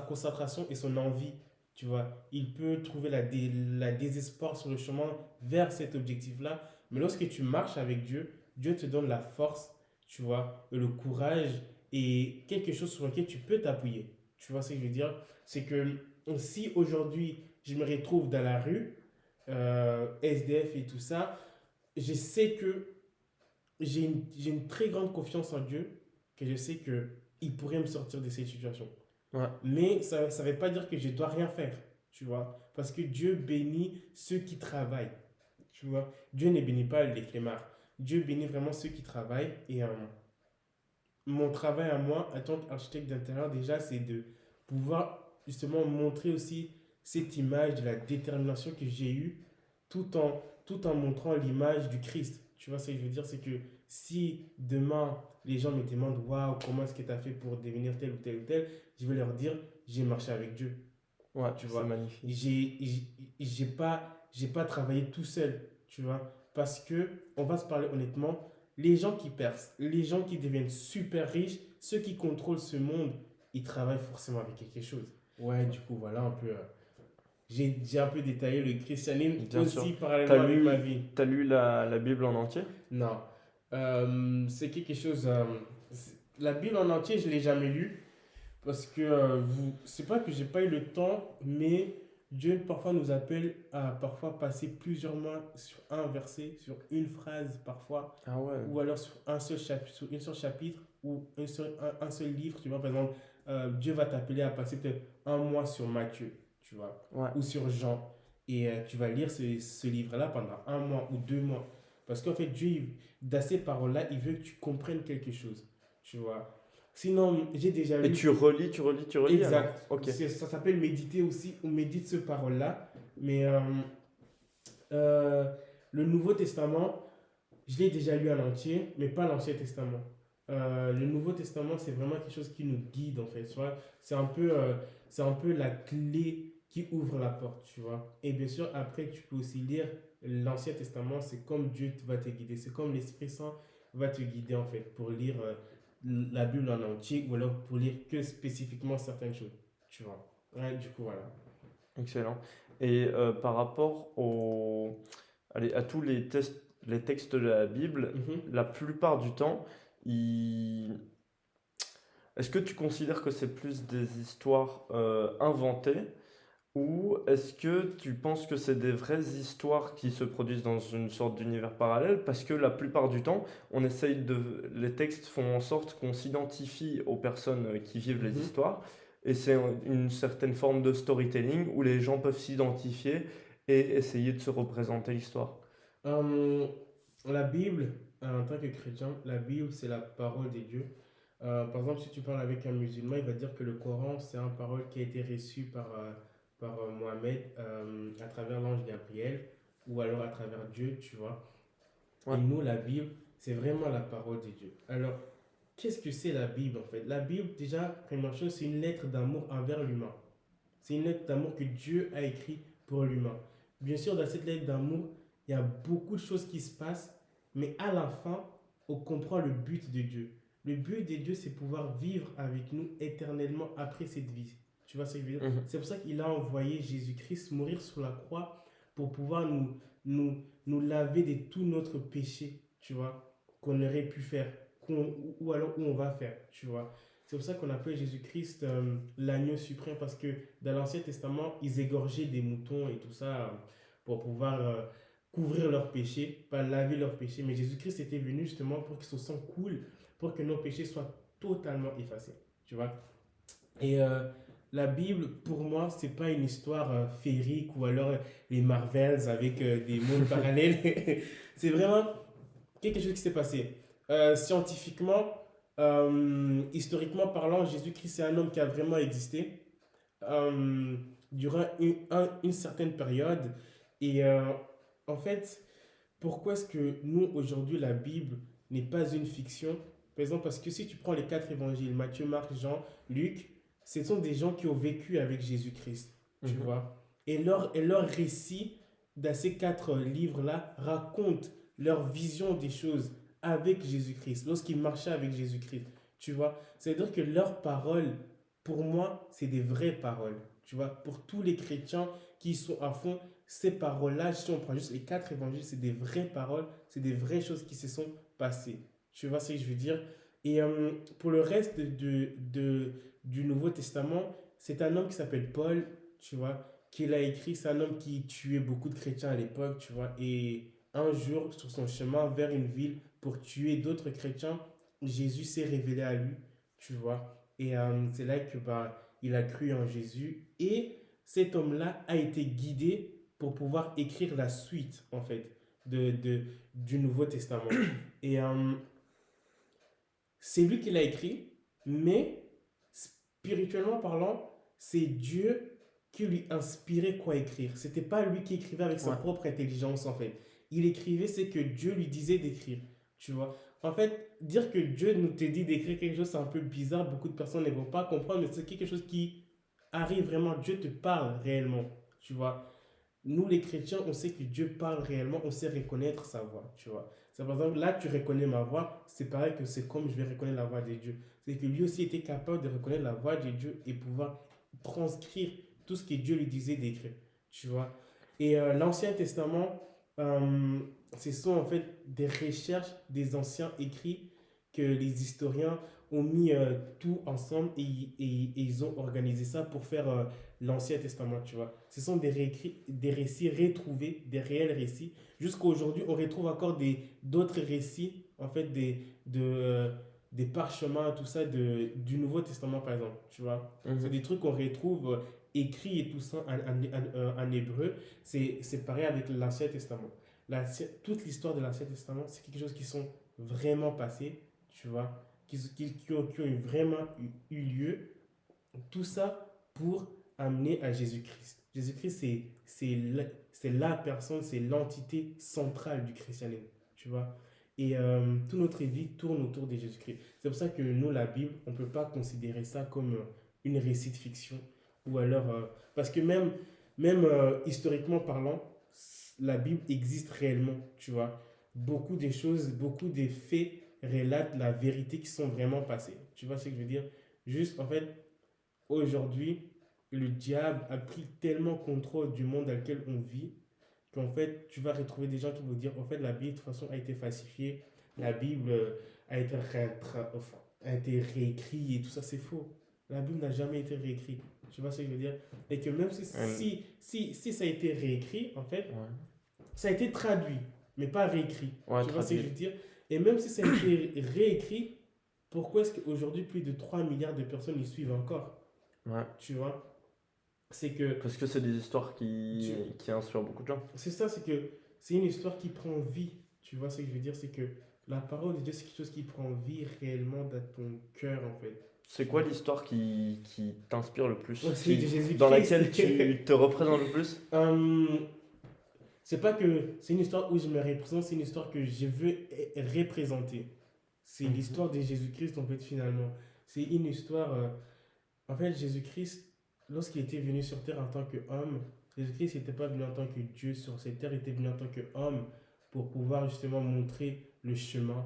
concentration et son envie. Tu vois, il peut trouver la désespoir sur le chemin vers cet objectif-là. Mais lorsque tu marches avec Dieu, Dieu te donne la force, tu vois, et le courage et quelque chose sur lequel tu peux t'appuyer. Tu vois ce que je veux dire? C'est que si aujourd'hui je me retrouve dans la rue, SDF et tout ça, je sais que j'ai une très grande confiance en Dieu, que je sais que il pourrait me sortir de cette situation. Ouais. Mais ça ne veut pas dire que je dois rien faire, tu vois. Parce que Dieu bénit ceux qui travaillent, tu vois. Dieu ne bénit pas les flemmards. Dieu bénit vraiment ceux qui travaillent. Et mon travail à moi, en tant qu'architecte d'intérieur, déjà, c'est de pouvoir justement montrer aussi cette image de la détermination que j'ai eue tout en montrant l'image du Christ. Tu vois ce que je veux dire? C'est que si demain les gens me demandent waouh, comment est-ce que tu as fait pour devenir tel ou tel ou tel, je vais leur dire j'ai marché avec Dieu. Ouais, Tu c'est vois, magnifique. j'ai pas travaillé tout seul, tu vois, parce que, on va se parler honnêtement, les gens qui percent, les gens qui deviennent super riches, ceux qui contrôlent ce monde, ils travaillent forcément avec quelque chose. Ouais, du coup, voilà un peu, j'ai un peu détaillé le christianisme Bien sûr. aussi T'as parallèlement avec ma lu, vie. t'as lu la Bible en entier? Non. C'est quelque chose. La Bible en entier, je ne l'ai jamais lu. Parce que c'est pas que j'ai pas eu le temps, mais Dieu parfois nous appelle à parfois passer plusieurs mois sur un verset, sur une phrase parfois, Ah ouais. ou alors sur un seul chapitre, sur une seul chapitre ou un seul livre. Tu vois, par exemple, Dieu va t'appeler à passer peut-être un mois sur Matthieu, tu vois, Ouais. ou sur Jean. Et tu vas lire ce livre-là pendant un mois ou 2 mois. Parce qu'en fait, Dieu, dans ces paroles-là, il veut que tu comprennes quelque chose, tu vois. Sinon, j'ai déjà Et lu. tu relis, tu relis, tu relis alors? Exact. Ok. Ça s'appelle méditer aussi. On médite ce parole-là. Mais le Nouveau Testament, je l'ai déjà lu en entier, mais pas l'Ancien Testament. Le Nouveau Testament, c'est vraiment quelque chose qui nous guide, en fait. Tu vois? C'est un peu la clé qui ouvre la porte, tu vois. Et bien sûr, après, tu peux aussi lire l'Ancien Testament. C'est comme Dieu va te guider. C'est comme l'Esprit Saint va te guider, en fait, pour lire la Bible en entier ou alors pour lire que spécifiquement certaines choses, tu vois. Ouais, du coup, voilà. Excellent. Et par rapport allez, à tous les textes de la Bible, Mhm. la plupart du temps, ils... est-ce que tu considères que c'est plus des histoires inventées ou est-ce que tu penses que c'est des vraies histoires qui se produisent dans une sorte d'univers parallèle? Parce que la plupart du temps, les textes font en sorte qu'on s'identifie aux personnes qui vivent les Mhm. histoires. Et c'est une certaine forme de storytelling où les gens peuvent s'identifier et essayer de se représenter l'histoire. Euh, la Bible, en tant que chrétien, la Bible, c'est la parole de Dieu. Par exemple, si tu parles avec un musulman, il va dire que le Coran, c'est une parole qui a été reçue par Mohamed à travers l'ange Gabriel ou alors à travers Dieu, tu vois. Et Ouais. nous, la Bible, c'est vraiment la parole de Dieu. Alors, qu'est-ce que c'est la Bible en fait? La Bible, déjà, première chose, c'est une lettre d'amour envers l'humain. C'est une lettre d'amour que Dieu a écrite pour l'humain. Bien sûr, dans cette lettre d'amour, il y a beaucoup de choses qui se passent, mais à la fin, on comprend le but de Dieu. Le but de Dieu, c'est pouvoir vivre avec nous éternellement après cette vie. Tu vois ce que je veux dire? Mhm. C'est pour ça qu'il a envoyé Jésus-Christ mourir sur la croix pour pouvoir nous laver de tout notre péché, tu vois, qu'on aurait pu faire, ou alors où on va faire, tu vois. C'est pour ça qu'on appelle Jésus-Christ l'agneau suprême, parce que dans l'Ancien Testament, ils égorgeaient des moutons et tout ça pour pouvoir couvrir leurs péchés, pas laver leurs péchés. Mais Jésus-Christ était venu justement pour que ce sang coule, pour que nos péchés soient totalement effacés. Tu vois? Et la Bible, pour moi, c'est pas une histoire féerique ou alors les Marvels avec des mondes parallèles. C'est vraiment quelque chose qui s'est passé. Scientifiquement, historiquement parlant, Jésus-Christ, c'est un homme qui a vraiment existé euh, durant une certaine période. Et en fait, pourquoi est-ce que nous, aujourd'hui, la Bible n'est pas une fiction? Par exemple, parce que si tu prends les quatre évangiles, Matthieu, Marc, Jean, Luc, ce sont des gens qui ont vécu avec Jésus-Christ, tu Mhm. vois. Et leur récit dans ces quatre livres-là raconte leur vision des choses avec Jésus-Christ, lorsqu'ils marchaient avec Jésus-Christ, tu vois. C'est-à-dire que leurs paroles, pour moi, c'est des vraies paroles, tu vois. Pour tous les chrétiens qui sont à fond, ces paroles-là, si on prend juste les quatre évangiles, c'est des vraies paroles, c'est des vraies choses qui se sont passées. Tu vois ce que je veux dire? Et pour le reste du Nouveau Testament, c'est un homme qui s'appelle Paul, tu vois, qui l'a écrit. C'est un homme qui tuait beaucoup de chrétiens à l'époque, tu vois. Et un jour, sur son chemin vers une ville pour tuer d'autres chrétiens, Jésus s'est révélé à lui, tu vois. Et c'est là que bah, il a cru en Jésus. Et cet homme-là a été guidé pour pouvoir écrire la suite, en fait, du Nouveau Testament. Et c'est lui qui l'a écrit, mais spirituellement parlant, c'est Dieu qui lui inspirait quoi écrire. C'était pas lui qui écrivait avec sa Ouais. propre intelligence, en fait. Il écrivait ce que Dieu lui disait d'écrire, tu vois. En fait, dire que Dieu nous te dit d'écrire quelque chose, c'est un peu bizarre. Beaucoup de personnes ne vont pas comprendre, mais c'est quelque chose qui arrive vraiment. Dieu te parle réellement, tu vois. Nous, les chrétiens, on sait que Dieu parle réellement, on sait reconnaître sa voix, tu vois. C'est par exemple, là, tu reconnais ma voix, c'est pareil que c'est comme je vais reconnaître la voix de Dieu. C'est que lui aussi était capable de reconnaître la voix de Dieu et pouvoir transcrire tout ce que Dieu lui disait d'écrire, tu vois. Et l'Ancien Testament, ce sont en fait des recherches des anciens écrits que les historiens ont mis tout ensemble et ils ont organisé ça pour faire l'Ancien Testament, tu vois. Ce sont des récits retrouvés, des réels récits. Jusqu'à aujourd'hui, on retrouve encore d'autres récits, en fait, des parchemins, tout ça, du Nouveau Testament, par exemple, tu vois. C'est Mhm. des trucs qu'on retrouve écrits et tout ça en hébreu. C'est pareil avec l'Ancien Testament. Toute l'histoire de l'Ancien Testament, c'est quelque chose qui sont vraiment passés, tu vois, qui ont vraiment eu lieu. Tout ça pour amener à Jésus-Christ. Jésus-Christ, c'est la personne, c'est l'entité centrale du christianisme, tu vois. Et toute notre vie tourne autour de Jésus-Christ. C'est pour ça que nous, la Bible, on ne peut pas considérer ça comme une récit de fiction. Ou alors, parce que même historiquement parlant, la Bible existe réellement, tu vois. Beaucoup des choses, beaucoup des faits relatent la vérité qui sont vraiment passées. Tu vois ce que je veux dire? Juste, en fait, aujourd'hui, le diable a pris tellement contrôle du monde dans lequel on vit qu'en fait, tu vas retrouver des gens qui vont dire, en fait, la Bible, de toute façon, a été falsifiée, la Bible enfin, a été réécrite et tout ça, c'est faux. La Bible n'a jamais été réécrite. Tu vois ce que je veux dire? Et que même si ça a été réécrit, en fait, Ouais. ça a été traduit, mais pas réécrit. Ouais, Tu vois ce que je traduit. veux dire? Et même si ça a été réécrit, pourquoi est-ce qu'aujourd'hui, plus de 3 milliards de personnes y suivent encore? Ouais. Tu vois? C'est que, Parce que c'est des histoires qui, tu, qui inspirent beaucoup de gens. c'est ça, c'est que c'est une histoire qui prend vie. Tu vois ce que je veux dire? C'est que la parole de Dieu, c'est quelque chose qui prend vie réellement dans ton cœur, en fait. C'est Tu quoi vois? l'histoire qui t'inspire le plus? C'est de Dans Jésus-Christ. laquelle tu te représentes le plus? Hum, c'est pas que c'est une histoire où je me représente, c'est une histoire que je veux représenter. C'est Mhm. l'histoire de Jésus-Christ, en fait, finalement. C'est une histoire. En fait, Jésus-Christ, lorsqu'il était venu sur terre en tant qu'homme, Jésus-Christ n'était pas venu en tant que Dieu sur cette terre, il était venu en tant qu'homme pour pouvoir justement montrer le chemin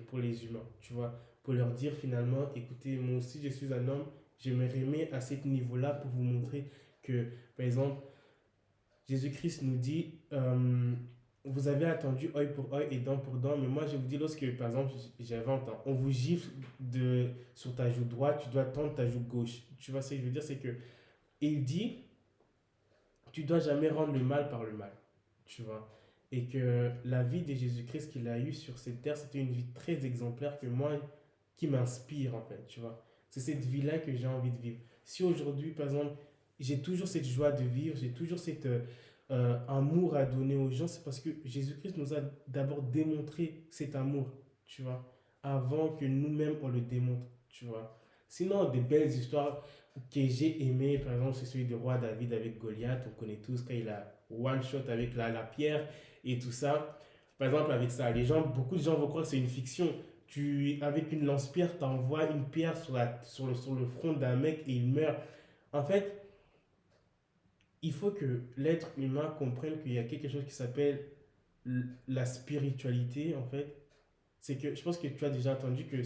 pour les humains, tu vois, pour leur dire finalement, écoutez, moi aussi je suis un homme, je me remets à ce niveau-là pour vous montrer que, par exemple, Jésus-Christ nous dit, vous avez attendu œil pour œil et dent pour dent, mais moi je vous dis, lorsque par exemple j'invente, hein, on vous gifle sur ta joue droite, tu dois tendre ta joue gauche. Tu vois ce que je veux dire, c'est que il dit, tu dois jamais rendre le mal par le mal. Tu vois. Et que la vie de Jésus-Christ qu'il a eue sur cette terre, c'était une vie très exemplaire que moi, qui m'inspire en fait, tu vois. C'est cette vie-là que j'ai envie de vivre. Si aujourd'hui, par exemple, j'ai toujours cette joie de vivre, j'ai toujours cet amour à donner aux gens, c'est parce que Jésus-Christ nous a d'abord démontré cet amour, tu vois, avant que nous-mêmes on le démontre, tu vois. Sinon, des belles histoires que j'ai aimées, par exemple, c'est celui de roi David avec Goliath, on connaît tous quand il a one shot avec la pierre et tout ça. Par exemple, avec ça, beaucoup de gens vont croire que c'est une fiction. Avec une lance-pierre, tu envoies une pierre sur le front d'un mec et il meurt. En fait, il faut que l'être humain comprenne qu'il y a quelque chose qui s'appelle la spiritualité, en fait. C'est que je pense que tu as déjà entendu que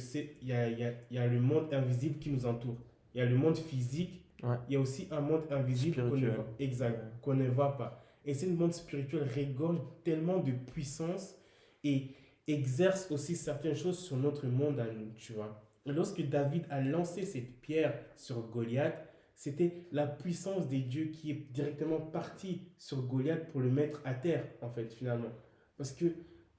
il y a le monde invisible qui nous entoure. Il y a le monde physique, Ouais. il y a aussi un monde invisible qu'on ne Spirituel. voit, exact, Ouais. qu'on ne voit pas. Et ce monde spirituel regorge tellement de puissance et exerce aussi certaines choses sur notre monde à nous, tu vois. Et lorsque David a lancé cette pierre sur Goliath, c'était la puissance des dieux qui est directement partie sur Goliath pour le mettre à terre, en fait, finalement. Parce que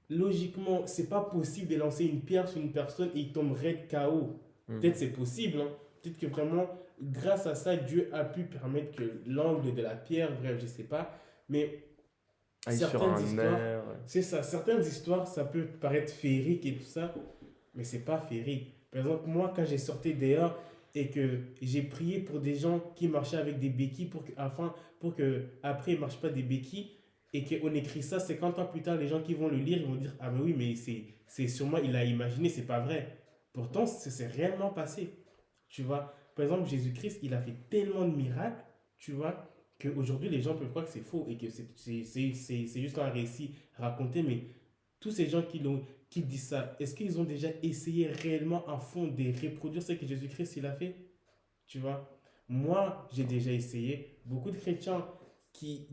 logiquement, c'est pas possible de lancer une pierre sur une personne et il tomberait KO. Peut-être Mhm. c'est possible, hein. Peut-être que vraiment, grâce à ça, Dieu a pu permettre que l'angle de la pierre, bref, je sais pas. Mais Aille sur certaines un histoires, nerf. c'est ça, certaines histoires, ça peut paraître féerique et tout ça, mais c'est pas féerique. Par exemple, moi, quand j'ai sorti dehors et que j'ai prié pour des gens qui marchaient avec des béquilles pour que après ils marchent pas des béquilles et qu'on écrit ça 50 ans plus tard, les gens qui vont le lire, ils vont dire ah mais oui, mais c'est sûrement il a imaginé, c'est pas vrai. Pourtant, c'est réellement passé. Tu vois, par exemple, Jésus-Christ, il a fait tellement de miracles, tu vois, qu'aujourd'hui les gens peuvent croire que c'est faux et que c'est juste un récit raconté, mais tous ces gens qui disent ça, est-ce qu'ils ont déjà essayé réellement à fond de reproduire ce que Jésus-Christ il a fait? Tu vois? Moi, j'ai déjà essayé. Beaucoup de chrétiens qui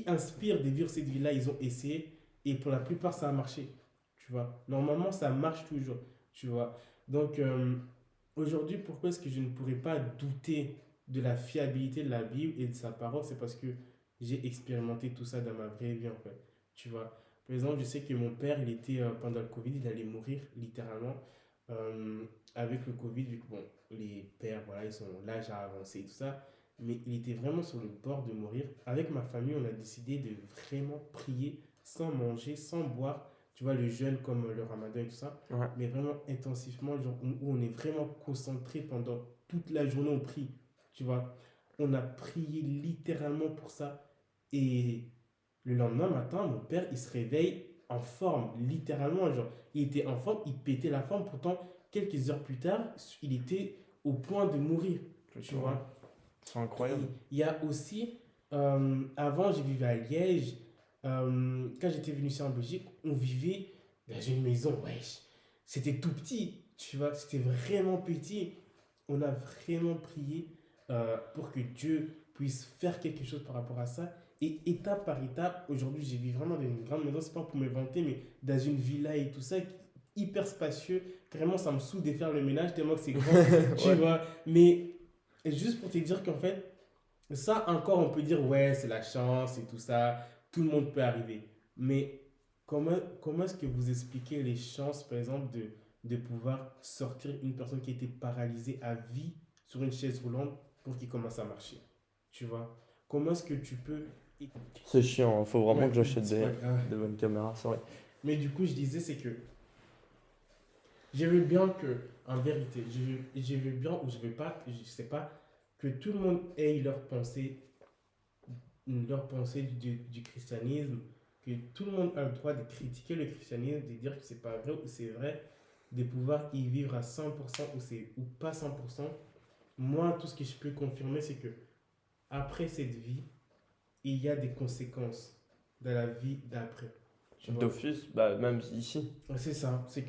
inspirent de vivre cette vie-là, ils ont essayé. Et pour la plupart, ça a marché. Tu vois? Normalement, ça marche toujours. Tu vois? Donc, aujourd'hui, pourquoi est-ce que je ne pourrais pas douter de la fiabilité de la Bible et de sa parole? C'est parce que j'ai expérimenté tout ça dans ma vraie vie, en fait. Tu vois. Par exemple, je sais que mon père, il était, pendant le Covid, il allait mourir, littéralement, euh, avec le Covid, vu que, bon, les pères, voilà, ils sont l'âge a avancé et tout ça. Mais il était vraiment sur le bord de mourir. Avec ma famille, on a décidé de vraiment prier sans manger, sans boire. Tu vois, le jeûne comme le ramadan et tout ça, Ouais. mais vraiment intensivement, genre, où on est vraiment concentré pendant toute la journée, on prie, tu vois. On a prié littéralement pour ça. Et le lendemain matin, mon père, il se réveille en forme, littéralement, genre, il était en forme, il pétait la forme, pourtant, quelques heures plus tard, il était au point de mourir, tu D'accord, ouais. vois. C'est Et incroyable. il y a aussi, avant, je vivais à Liège. Quand j'étais venu ici en Belgique, on vivait dans une maison, wesh. C'était tout petit, tu vois, c'était vraiment petit. On a vraiment prié pour que Dieu puisse faire quelque chose par rapport à ça. Et étape par étape, aujourd'hui, je vis vraiment dans une grande maison, c'est pas pour me vanter, mais dans une villa et tout ça, hyper spacieux. Carrément, ça me saoule de faire le ménage tellement que c'est grand, tu Ouais. vois. Mais juste pour te dire qu'en fait, ça encore, on peut dire, ouais, c'est la chance et tout ça, tout le monde peut arriver. Mais comment est-ce que vous expliquez les chances, par exemple, de pouvoir sortir une personne qui était paralysée à vie sur une chaise roulante pour qu'il commence à marcher? Tu vois? Comment est-ce que tu peux... C'est chiant, hein. Faut vraiment Ouais, que j'achète c'est pas grave. des bonnes caméras, c'est vrai. Mais du coup, je disais, c'est que je veux bien que, en vérité, je veux bien ou je veux pas, je sais pas, que tout le monde ait leur pensée du christianisme, que tout le monde a le droit de critiquer le christianisme, de dire que c'est pas vrai ou c'est vrai, de pouvoir y vivre à 100% ou pas 100%. Moi, tout ce que je peux confirmer, c'est que après cette vie, il y a des conséquences dans la vie d'après. Tu vois? D'office, bah, même ici. C'est ça. Tout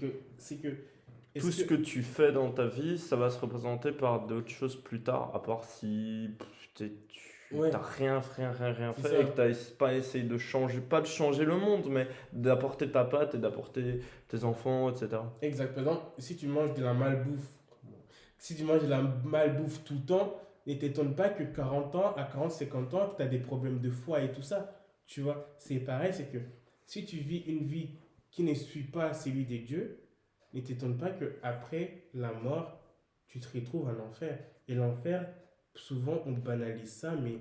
Est-ce ce que, que tu fais dans ta vie, ça va se représenter par d'autres choses plus tard, à part si tu ouais, t'as rien c'est fait et que ça. t'as pas essayé de changer, pas de changer le monde, mais d'apporter ta patte et d'apporter tes enfants, etc. Exactement. Si tu manges de la malbouffe, si tu manges de la malbouffe tout le temps, ne t'étonne pas que 40 ans, à 40 50 ans, tu as des problèmes de foie et tout ça. Tu vois, c'est pareil, c'est que si tu vis une vie qui ne suit pas celui des dieux, ne t'étonne pas que après la mort, tu te retrouves en enfer. Et l'enfer, souvent on banalise ça, mais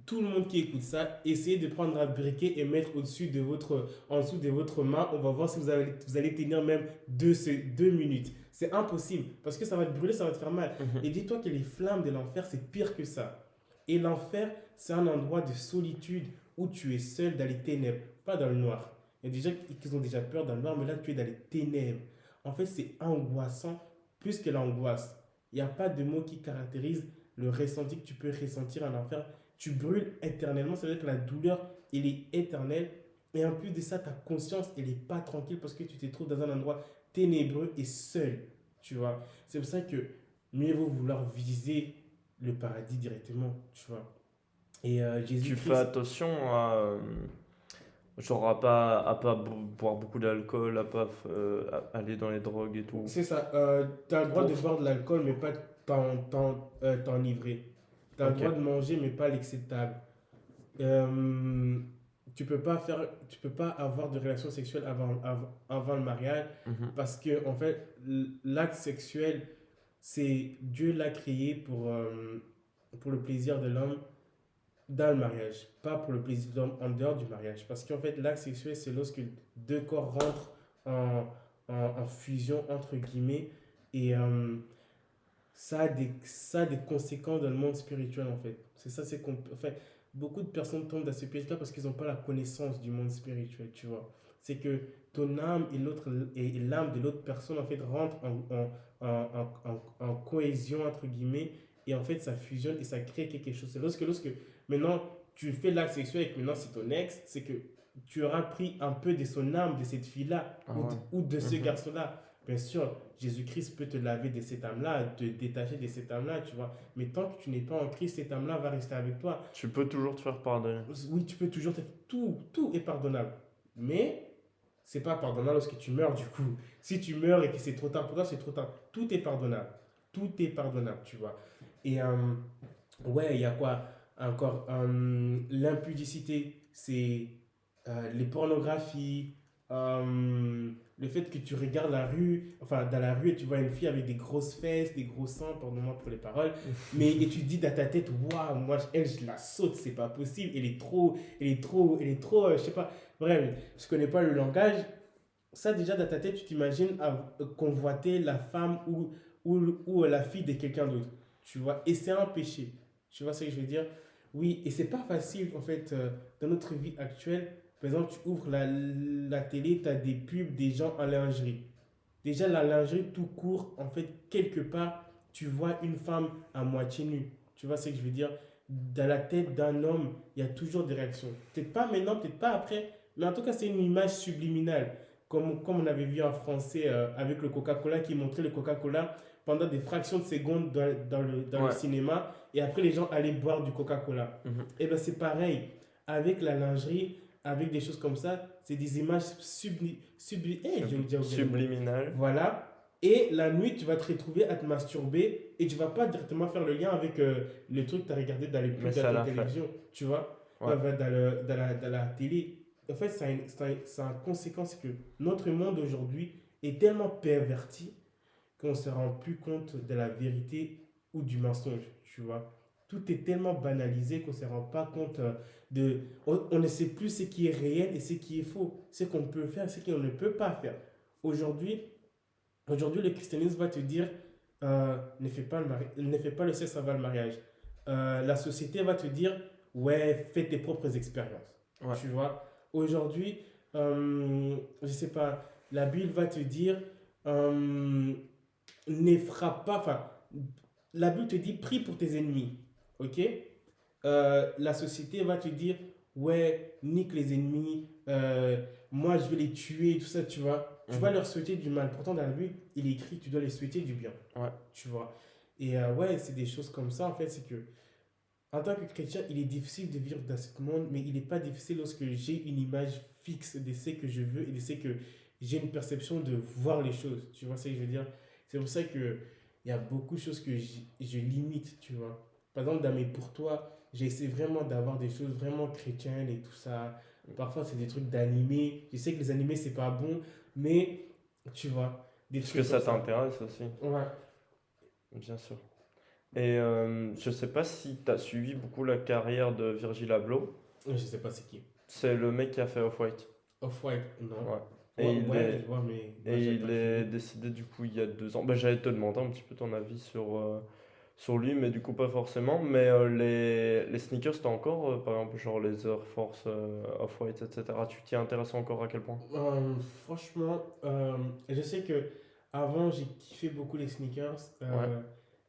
tout le monde qui écoute ça, essayez de prendre un briquet et mettre en dessous de votre main. On va voir si vous allez tenir même 2 minutes. C'est impossible parce que ça va te brûler, ça va te faire mal. Mhm. Et dis-toi que les flammes de l'enfer, c'est pire que ça. Et l'enfer, c'est un endroit de solitude où tu es seul dans les ténèbres, pas dans le noir. Il y a des gens qui ont déjà peur dans le noir, mais là, tu es dans les ténèbres. En fait, c'est angoissant plus que l'angoisse. Il n'y a pas de mot qui caractérise le ressenti que tu peux ressentir en enfer. Tu brûles éternellement, ça veut dire que la douleur, elle est éternelle. Et en plus de ça, ta conscience, elle n'est pas tranquille parce que tu te trouves dans un endroit ténébreux et seul. Tu vois. C'est pour ça que mieux vaut vouloir viser le paradis directement. Tu vois. Et Tu fais Jésus-Christ, attention genre à pas boire beaucoup d'alcool, à pas aller dans les drogues et tout. c'est ça. Tu as le droit de Pour... boire de l'alcool, mais pas t'enivrer. Tu as le Ok. droit de manger, mais pas l'acceptable. Tu peux pas avoir de relations sexuelles avant le mariage Mhm. parce que en fait l'acte sexuel c'est Dieu l'a créé pour le plaisir de l'homme dans le mariage, pas pour le plaisir de l'homme en dehors du mariage, parce qu'en fait l'acte sexuel c'est lorsque deux corps rentrent en, en fusion entre guillemets et ça a des conséquences dans le monde spirituel en fait. C'est ça, en fait, beaucoup de personnes tombent dans ce piège-là parce qu'ils n'ont pas la connaissance du monde spirituel, tu vois. C'est que ton âme et l'âme de l'autre personne en fait rentrent en cohésion entre guillemets et en fait ça fusionne et ça crée quelque chose. C'est lorsque maintenant tu fais l'acte sexuel et que maintenant c'est ton ex, c'est que tu auras pris un peu de son âme, de cette fille-là Ah ouais. ou de ce Mhm. garçon-là. Bien sûr, Jésus-Christ peut te laver de cette âme-là, te détacher de cette âme-là, tu vois. Mais tant que tu n'es pas en Christ, cette âme-là va rester avec toi. Tu peux toujours te faire pardonner. Oui, tu peux toujours... Tout est pardonnable. Mais c'est pas pardonnable lorsque tu meurs, du coup. Si tu meurs et que c'est trop tard pour toi, c'est trop tard. Tout est pardonnable. Tout est pardonnable, tu vois. Et ouais, il y a quoi encore? L'impudicité, c'est les pornographies, le fait que tu regardes la rue, enfin dans la rue et tu vois une fille avec des grosses fesses, des gros seins, pardonne-moi pour les paroles, mais et tu te dis dans ta tête, waouh, moi elle je la saute, c'est pas possible, je sais pas, bref, je connais pas le langage. Ça déjà dans ta tête, tu t'imagines convoiter la femme ou la fille de quelqu'un d'autre, tu vois, et c'est un péché, tu vois ce que je veux dire? Oui, et c'est pas facile en fait dans notre vie actuelle. Par exemple, tu ouvres la télé, tu as des pubs des gens en lingerie. Déjà, la lingerie tout court, en fait, quelque part, tu vois une femme à moitié nue. Tu vois ce que je veux dire? Dans la tête d'un homme, il y a toujours des réactions. Peut-être pas maintenant, peut-être pas après, mais en tout cas, c'est une image subliminale. Comme on avait vu en français avec le Coca-Cola qui montrait le Coca-Cola pendant des fractions de secondes dans le Ouais. cinéma et après les gens allaient boire du Coca-Cola. Mhm. Et bien c'est pareil avec la lingerie, avec des choses comme ça, c'est des images j'ai déjà oublié le mot. Subliminal. Voilà. Et la nuit, tu vas te retrouver à te masturber et tu vas pas directement faire le lien avec le truc que tu as regardé dans les Mais pubs de ça ta l'a fait. télévision, tu vois, Ouais. dans la télé. En fait, ça a une conséquence que notre monde aujourd'hui est tellement perverti qu'on ne se rend plus compte de la vérité ou du mensonge, tu vois. Tout est tellement banalisé qu'on ne se rend pas compte on ne sait plus ce qui est réel et ce qui est faux, ce qu'on peut faire, ce qu'on ne peut pas faire. Aujourd'hui, Aujourd'hui, le christianisme va te dire ne fais pas le sexe avant le mariage. La société va te dire ouais, fais tes propres expériences. Ouais. Tu vois, aujourd'hui, je sais pas, la Bible va te dire euh, ne frappe pas. Enfin, la Bible te dit prie pour tes ennemis. Ok? La société va te dire ouais, nique les ennemis, moi je vais les tuer, tout ça, tu vois. Tu vas Mhm. leur souhaiter du mal. Pourtant, dans la Bible, il est écrit tu dois les souhaiter du bien, Ouais. tu vois. Et ouais, c'est des choses comme ça, en fait, c'est que en tant que chrétien, il est difficile de vivre dans ce monde, mais il n'est pas difficile lorsque j'ai une image fixe de ce que je veux et de ce que j'ai une perception de voir les choses. Tu vois ce que je veux dire? C'est pour ça que il y a beaucoup de choses que je limite, tu vois. Par exemple, dans mes pour toi, j'essaie vraiment d'avoir des choses vraiment chrétiennes et tout ça. Parfois, c'est des trucs d'animés. Je sais que les animés, c'est pas bon, mais tu vois, des Parce que trucs comme ça ça. t'intéresse aussi, Ouais. bien sûr. Et je sais pas si tu as suivi beaucoup la carrière de Virgil Abloh. Je sais pas c'est qui. C'est le mec qui a fait Off-White. Off-White, non. Ouais. Ouais, Et il ouais, est, je vois, mais moi, et j'avais il pas est suivi. décédé du coup il y a 2 ans. Bah, j'allais te demander un petit peu ton avis sur lui, mais du coup pas forcément. Mais les sneakers, t'as encore, par exemple, genre les Air Force Off-White, etc. Tu t'y intéresses encore à quel point? Franchement, je sais que avant j'ai kiffé beaucoup les sneakers, Ouais.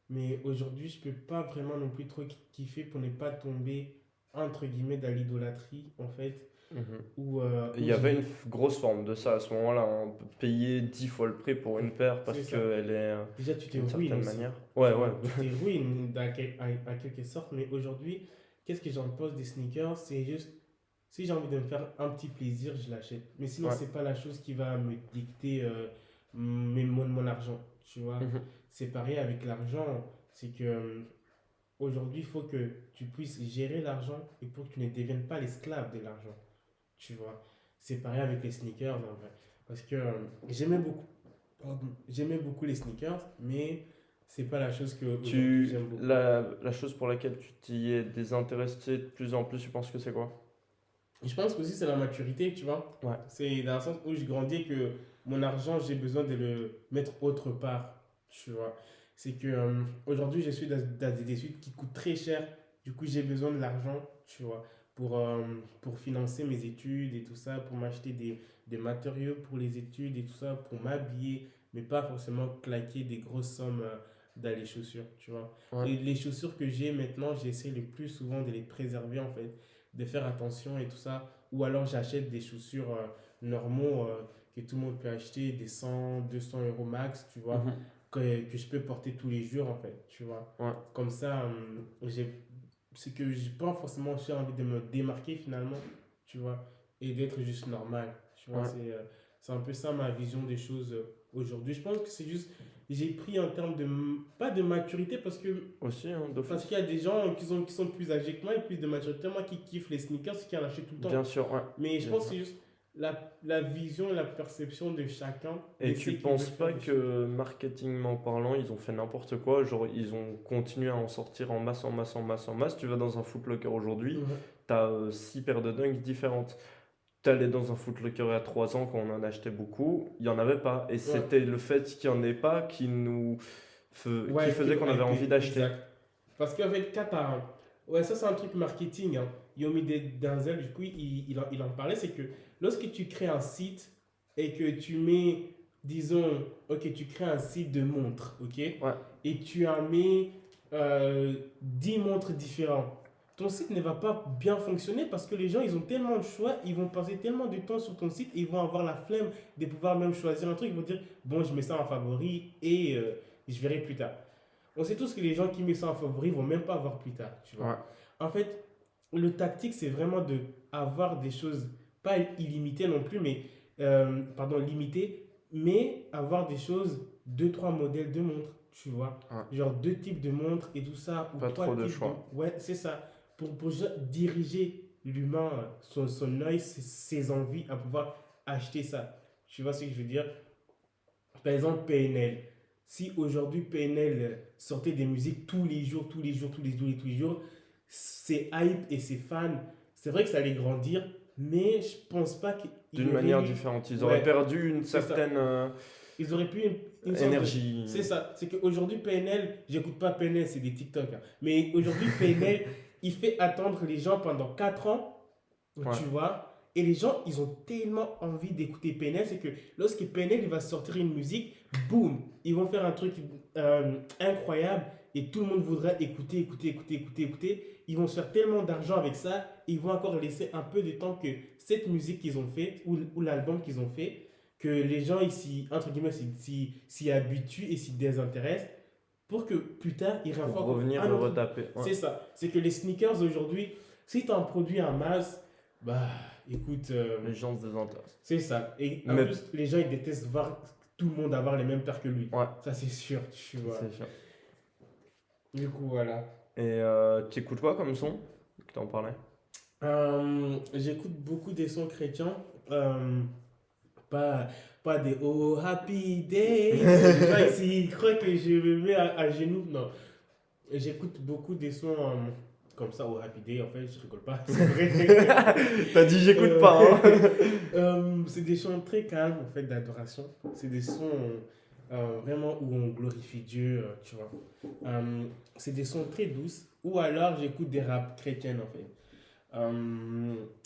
mais aujourd'hui je peux pas vraiment non plus trop kiffer pour ne pas tomber entre guillemets dans l'idolâtrie en fait, Mhm. où, Il où y je avait une vais. grosse forme de ça à ce moment-là, hein. On peut payer 10 fois le prix pour une paire C'est parce ça. qu'elle est Déjà tu te d'une ruines certaine aussi, manière. Ouais, tu ouais. vois, tu te ruines en quelque sorte, mais aujourd'hui, qu'est-ce que j'en pense des sneakers? C'est juste, si j'ai envie de me faire un petit plaisir, je l'achète. Mais sinon, Ouais. c'est pas la chose qui va me dicter mon argent, tu vois. Mhm. C'est pareil avec l'argent, c'est que aujourd'hui, il faut que tu puisses gérer l'argent et pour que tu ne deviennes pas l'esclave de l'argent, tu vois. C'est pareil avec les sneakers en vrai. Parce que j'aimais beaucoup les sneakers, mais c'est pas la chose que aujourd'hui j'aime beaucoup. La chose pour laquelle tu t'y es désintéressé de plus en plus, tu penses que c'est quoi? Et je pense qu'aussi c'est la maturité, tu vois. Ouais. C'est dans le sens où je grandis que mon argent, j'ai besoin de le mettre autre part, tu vois. C'est que aujourd'hui, je suis dans des études qui coûtent très cher. Du coup, j'ai besoin de l'argent, tu vois, pour financer mes études et tout ça, pour m'acheter des matériaux pour les études et tout ça, pour m'habiller, mais pas forcément claquer des grosses sommes dans les chaussures, tu vois. Ouais. Et les chaussures que j'ai maintenant, j'essaie le plus souvent de les préserver, en fait, de faire attention et tout ça. Ou alors j'achète des chaussures normaux que tout le monde peut acheter, des 100, 200 euros max, tu vois, Mhm. que je peux porter tous les jours en fait, tu vois. Ouais. Comme ça, c'est que j'ai pas forcément envie de me démarquer finalement, tu vois, et d'être juste normal, tu vois. Ouais. C'est un peu ça ma vision des choses aujourd'hui. Je pense que c'est juste, j'ai pris en termes de, pas de maturité Aussi, hein, parce d'office. qu'il y a des gens qui sont plus âgés que moi et plus de maturité, moi qui kiffent les sneakers, qui en achètent tout le Bien temps. sûr, ouais. Mais je Bien pense que sûr. c'est juste la vision et la perception de chacun Et de tu ce qu'il veut penses faire pas des choses. que marketingment parlant, ils ont fait n'importe quoi? Genre, ils ont continué à en sortir en masse, en masse, en masse, en masse. Tu vas dans un Foot Locker aujourd'hui, Mhm. t'as 6 paires de dunks différentes. T'allais dans un Foot Locker il y a 3 ans quand on en achetait beaucoup, il n'y en avait pas. Et Ouais, c'était le fait qu'il n'y en ait pas qui ouais, qui faisait le qu'on avait envie hype, d'acheter. exact. Parce qu'avec Qatar, ouais, ça c'est un truc marketing. Hein. Yomi Denzel, du coup, il en parlait, c'est que lorsque tu crées un site et que tu mets, disons, ok, tu crées un site de montres, ok, Ouais, et tu en mets 10 montres différentes, ton site ne va pas bien fonctionner parce que les gens, ils ont tellement de choix, ils vont passer tellement de temps sur ton site et ils vont avoir la flemme de pouvoir même choisir un truc. Ils vont dire, bon, je mets ça en favori et je verrai plus tard. On sait tous que les gens qui mettent ça en favori vont même pas voir plus tard, tu vois. ouais, En fait, le tactique, c'est vraiment de avoir des choses, pas illimitées non plus, mais, pardon, limitées, mais avoir des choses, deux, trois modèles de montres, tu vois. ouais. Genre deux types de montres et tout ça, ou Pas trois trop de types de... choix. Ouais, c'est ça. Pour diriger l'humain, son œil, ses envies à pouvoir acheter ça. Tu vois ce que je veux dire? Par exemple, PNL. Si aujourd'hui PNL sortait des musiques tous les jours, tous les jours, tous les jours, tous les jours, ses hype et ses fans, c'est vrai que ça allait grandir, mais je pense pas qu'il y D'une aurait manière eu. différente. Ils auraient Ouais, perdu une c'est ça. certaine Ils auraient pu une sorte de. énergie. C'est ça. C'est qu'aujourd'hui, PNL, j'écoute pas PNL, c'est des TikTok. Hein. Mais aujourd'hui, PNL, il fait attendre les gens pendant 4 ans, Ouais, tu vois. Et les gens, ils ont tellement envie d'écouter PNL, c'est que lorsque PNL il va sortir une musique, boum, ils vont faire un truc incroyable et tout le monde voudra écouter, écouter, écouter, écouter, écouter. Ils vont se faire tellement d'argent avec ça, ils vont encore laisser un peu de temps que cette musique qu'ils ont fait ou l'album qu'ils ont fait, que les gens ici, entre guillemets, s'y habituent et s'y désintéressent pour que plus tard, ils pour renforent encore revenir un le autre. retaper. Ouais. C'est ça. C'est que les sneakers aujourd'hui, si tu as un produit en masse, bah écoute, Les gens se désintéressent. c'est ça. Et en Mais plus, les gens, ils détestent voir tout le monde avoir les mêmes paires que lui. ouais, Ça, c'est sûr, tu vois. c'est sûr. Du coup, voilà. Et tu écoutes quoi comme son? Que t'en parlais? J'écoute beaucoup des sons chrétiens. Pas, pas des Oh Happy Day. Les gens ici, ils croient que je me mets à genoux. Non. J'écoute beaucoup des sons comme ça au Happy Day. En fait, je rigole pas. C'est vrai. T'as dit j'écoute Euh, pas, hein? c'est des sons très calmes en fait d'adoration. C'est des sons vraiment où on glorifie Dieu, tu vois. C'est des sons très douces. Ou alors j'écoute des rap chrétiennes en fait.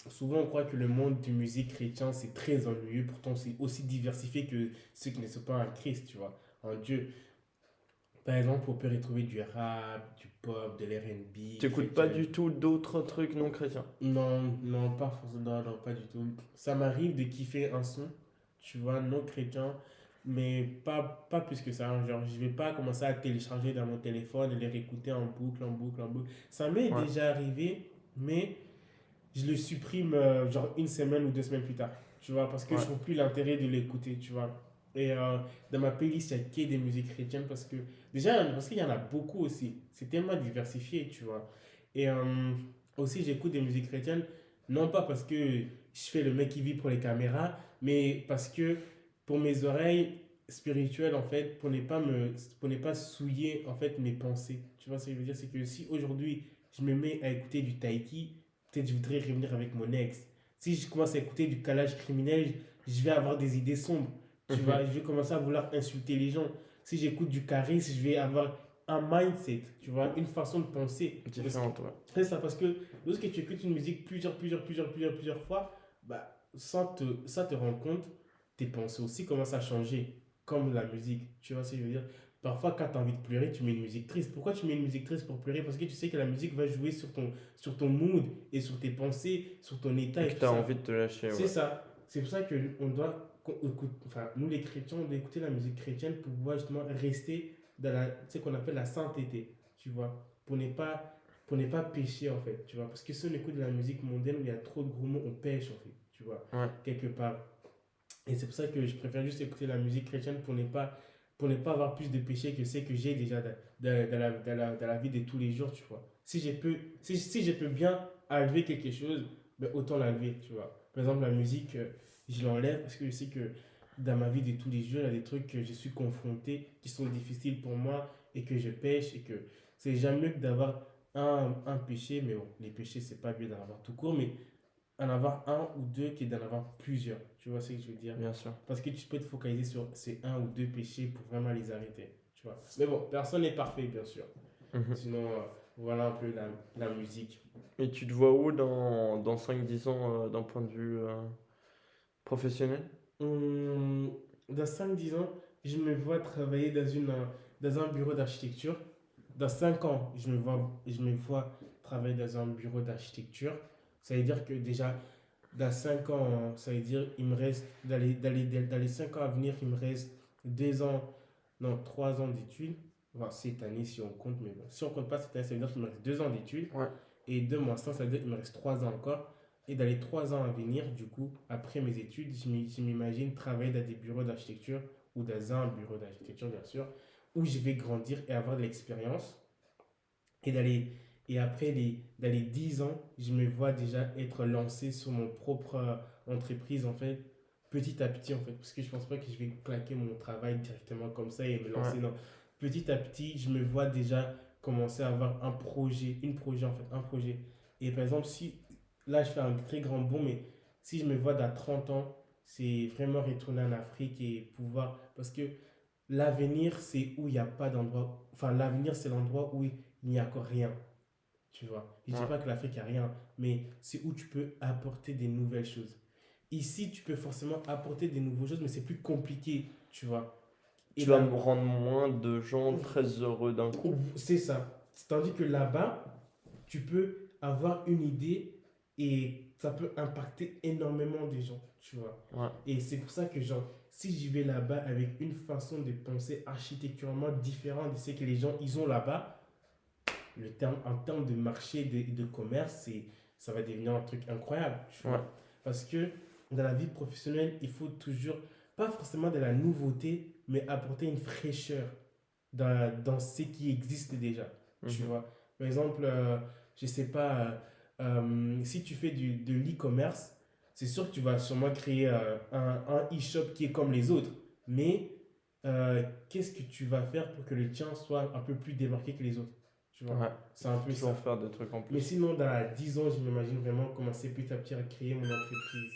Souvent on croit que le monde de musique chrétien c'est très ennuyeux, pourtant c'est aussi diversifié que ceux qui ne sont pas en Christ, tu vois, en Dieu. Par exemple, on peut retrouver du rap, du pop, de l'R&B T'écoutes pas chrétien. du tout d'autres trucs non chrétiens? Non, non, pas forcément, non, pas du tout. Ça m'arrive de kiffer un son, tu vois, non chrétien, mais pas plus que ça. Hein. Genre, je vais pas commencer à télécharger dans mon téléphone et les réécouter en boucle, en boucle, en boucle. Ça m'est Ouais, déjà arrivé, mais je le supprime genre une semaine ou 2 semaines plus tard, tu vois, parce que je ouais. trouve plus l'intérêt de l'écouter, tu vois. Et dans ma playlist, il y a que des musiques chrétiennes parce que, déjà, parce qu'il y en a beaucoup aussi. C'est tellement diversifié, tu vois. Et aussi, j'écoute des musiques chrétiennes, non pas parce que je fais le mec qui vit pour les caméras, mais parce que pour mes oreilles spirituelles, en fait, pour ne pas souiller, en fait, mes pensées. Tu vois ce que je veux dire? C'est que si aujourd'hui, je me mets à écouter du Taiki, peut-être je voudrais revenir avec mon ex. Si je commence à écouter du calage criminel, je vais avoir des idées sombres. Tu vois, je vais commencer à vouloir insulter les gens. Si j'écoute du charisme, je vais avoir un mindset, tu vois, une façon de penser. Différente, ouais. C'est ça, parce que lorsque tu écoutes une musique plusieurs fois, bah, sans te rendre compte, tes pensées aussi commencent à changer, comme la musique. Tu vois ce que je veux dire? Parfois, quand tu as envie de pleurer, tu mets une musique triste. Pourquoi tu mets une musique triste pour pleurer? Parce que tu sais que la musique va jouer sur ton mood et sur tes pensées, sur ton état Et et que tout t'as ça. envie de te lâcher, C'est ouais. ça. C'est pour ça que on doit, enfin, nous les chrétiens, on doit écouter la musique chrétienne pour pouvoir justement rester dans ce qu'on appelle la sainteté, tu vois, pour ne pas pécher en fait, tu vois, parce que si on écoute de la musique mondaine où il y a trop de gros mots, on pêche en fait, tu vois, Ouais. quelque part. Et c'est pour ça que je préfère juste écouter la musique chrétienne pour ne pas avoir plus de péchés que c'est que j'ai déjà dans la vie de tous les jours, tu vois. Si je peux bien enlever quelque chose, ben autant l'enlever, tu vois. Par exemple, la musique, je l'enlève parce que je sais que dans ma vie de tous les jours, il y a des trucs que je suis confronté qui sont difficiles pour moi et que je pêche et que c'est jamais mieux que d'avoir un péché, mais bon, les péchés, c'est pas bien d'en avoir tout court, mais en avoir un ou deux que d'en avoir plusieurs. Tu vois ce que je veux dire? Bien sûr. Parce que tu peux te focaliser sur ces un ou deux péchés pour vraiment les arrêter. Tu vois? Mais bon, personne n'est parfait, bien sûr. Mhm. Sinon, voilà un peu la musique. Et tu te vois où dans 5-10 ans d'un point de vue professionnel? Hum, dans 5 10 ans, je me vois travailler dans un bureau d'architecture. Dans 5 ans, je me vois travailler dans un bureau d'architecture. Ça veut dire que déjà, dans 5 ans, ça veut dire il me reste, dans les 5 ans à venir, il me reste 2 ans, non, 3 ans d'études. Enfin, cette année, si on compte, mais bon, si on compte pas cette année, ça veut dire qu'il me reste 2 ans d'études. Ouais. Et 2 mois sans, ça veut dire qu'il me reste 3 ans encore. Et dans les 3 ans à venir, du coup, après mes études, je m'imagine travailler dans des bureaux d'architecture ou dans un bureau d'architecture, bien sûr, où je vais grandir et avoir de l'expérience. Et, et après, dans les 10 ans, je me vois déjà être lancé sur mon propre entreprise, en fait, petit à petit, en fait. Parce que je pense pas que je vais claquer mon travail directement comme ça et me Ouais. lancer. Non. Petit à petit, je me vois déjà commencer à avoir en fait, un projet. Et par exemple, si là, je fais un très grand bond, mais si je me vois dans 30 ans, c'est vraiment retourner en Afrique et pouvoir. Parce que l'avenir, c'est où il n'y a pas d'endroit. Enfin, l'avenir, c'est l'endroit où il n'y a encore rien. Tu vois. Je ne dis Ouais. pas que l'Afrique, il n'y a rien, mais c'est où tu peux apporter des nouvelles choses. Ici, tu peux forcément apporter des nouvelles choses, mais c'est plus compliqué, tu vois. Et Tu vas là, me rendre moins de gens très heureux d'un coup. c'est ça. Tandis que là-bas, tu peux avoir une idée et ça peut impacter énormément des gens, tu vois. Ouais. Et c'est pour ça que, genre, si j'y vais là-bas avec une façon de penser architecturalement différente de ce que les gens ils ont là-bas, en termes de marché et de commerce, ça va devenir un truc incroyable, tu Ouais. vois. Parce que dans la vie professionnelle, il faut toujours, pas forcément de la nouveauté, mais apporter une fraîcheur dans ce qui existe déjà, tu Mhm. vois. Par exemple, je sais pas, si tu fais de l'e-commerce, c'est sûr que tu vas sûrement créer un e-shop qui est comme les autres, mais qu'est-ce que tu vas faire pour que le tien soit un peu plus démarqué que les autres, tu vois. Ouais. C'est un peu Toujours ça. faire des trucs en Mais plus. sinon, dans 10 ans, je m'imagine vraiment commencer petit à petit à créer mon entreprise.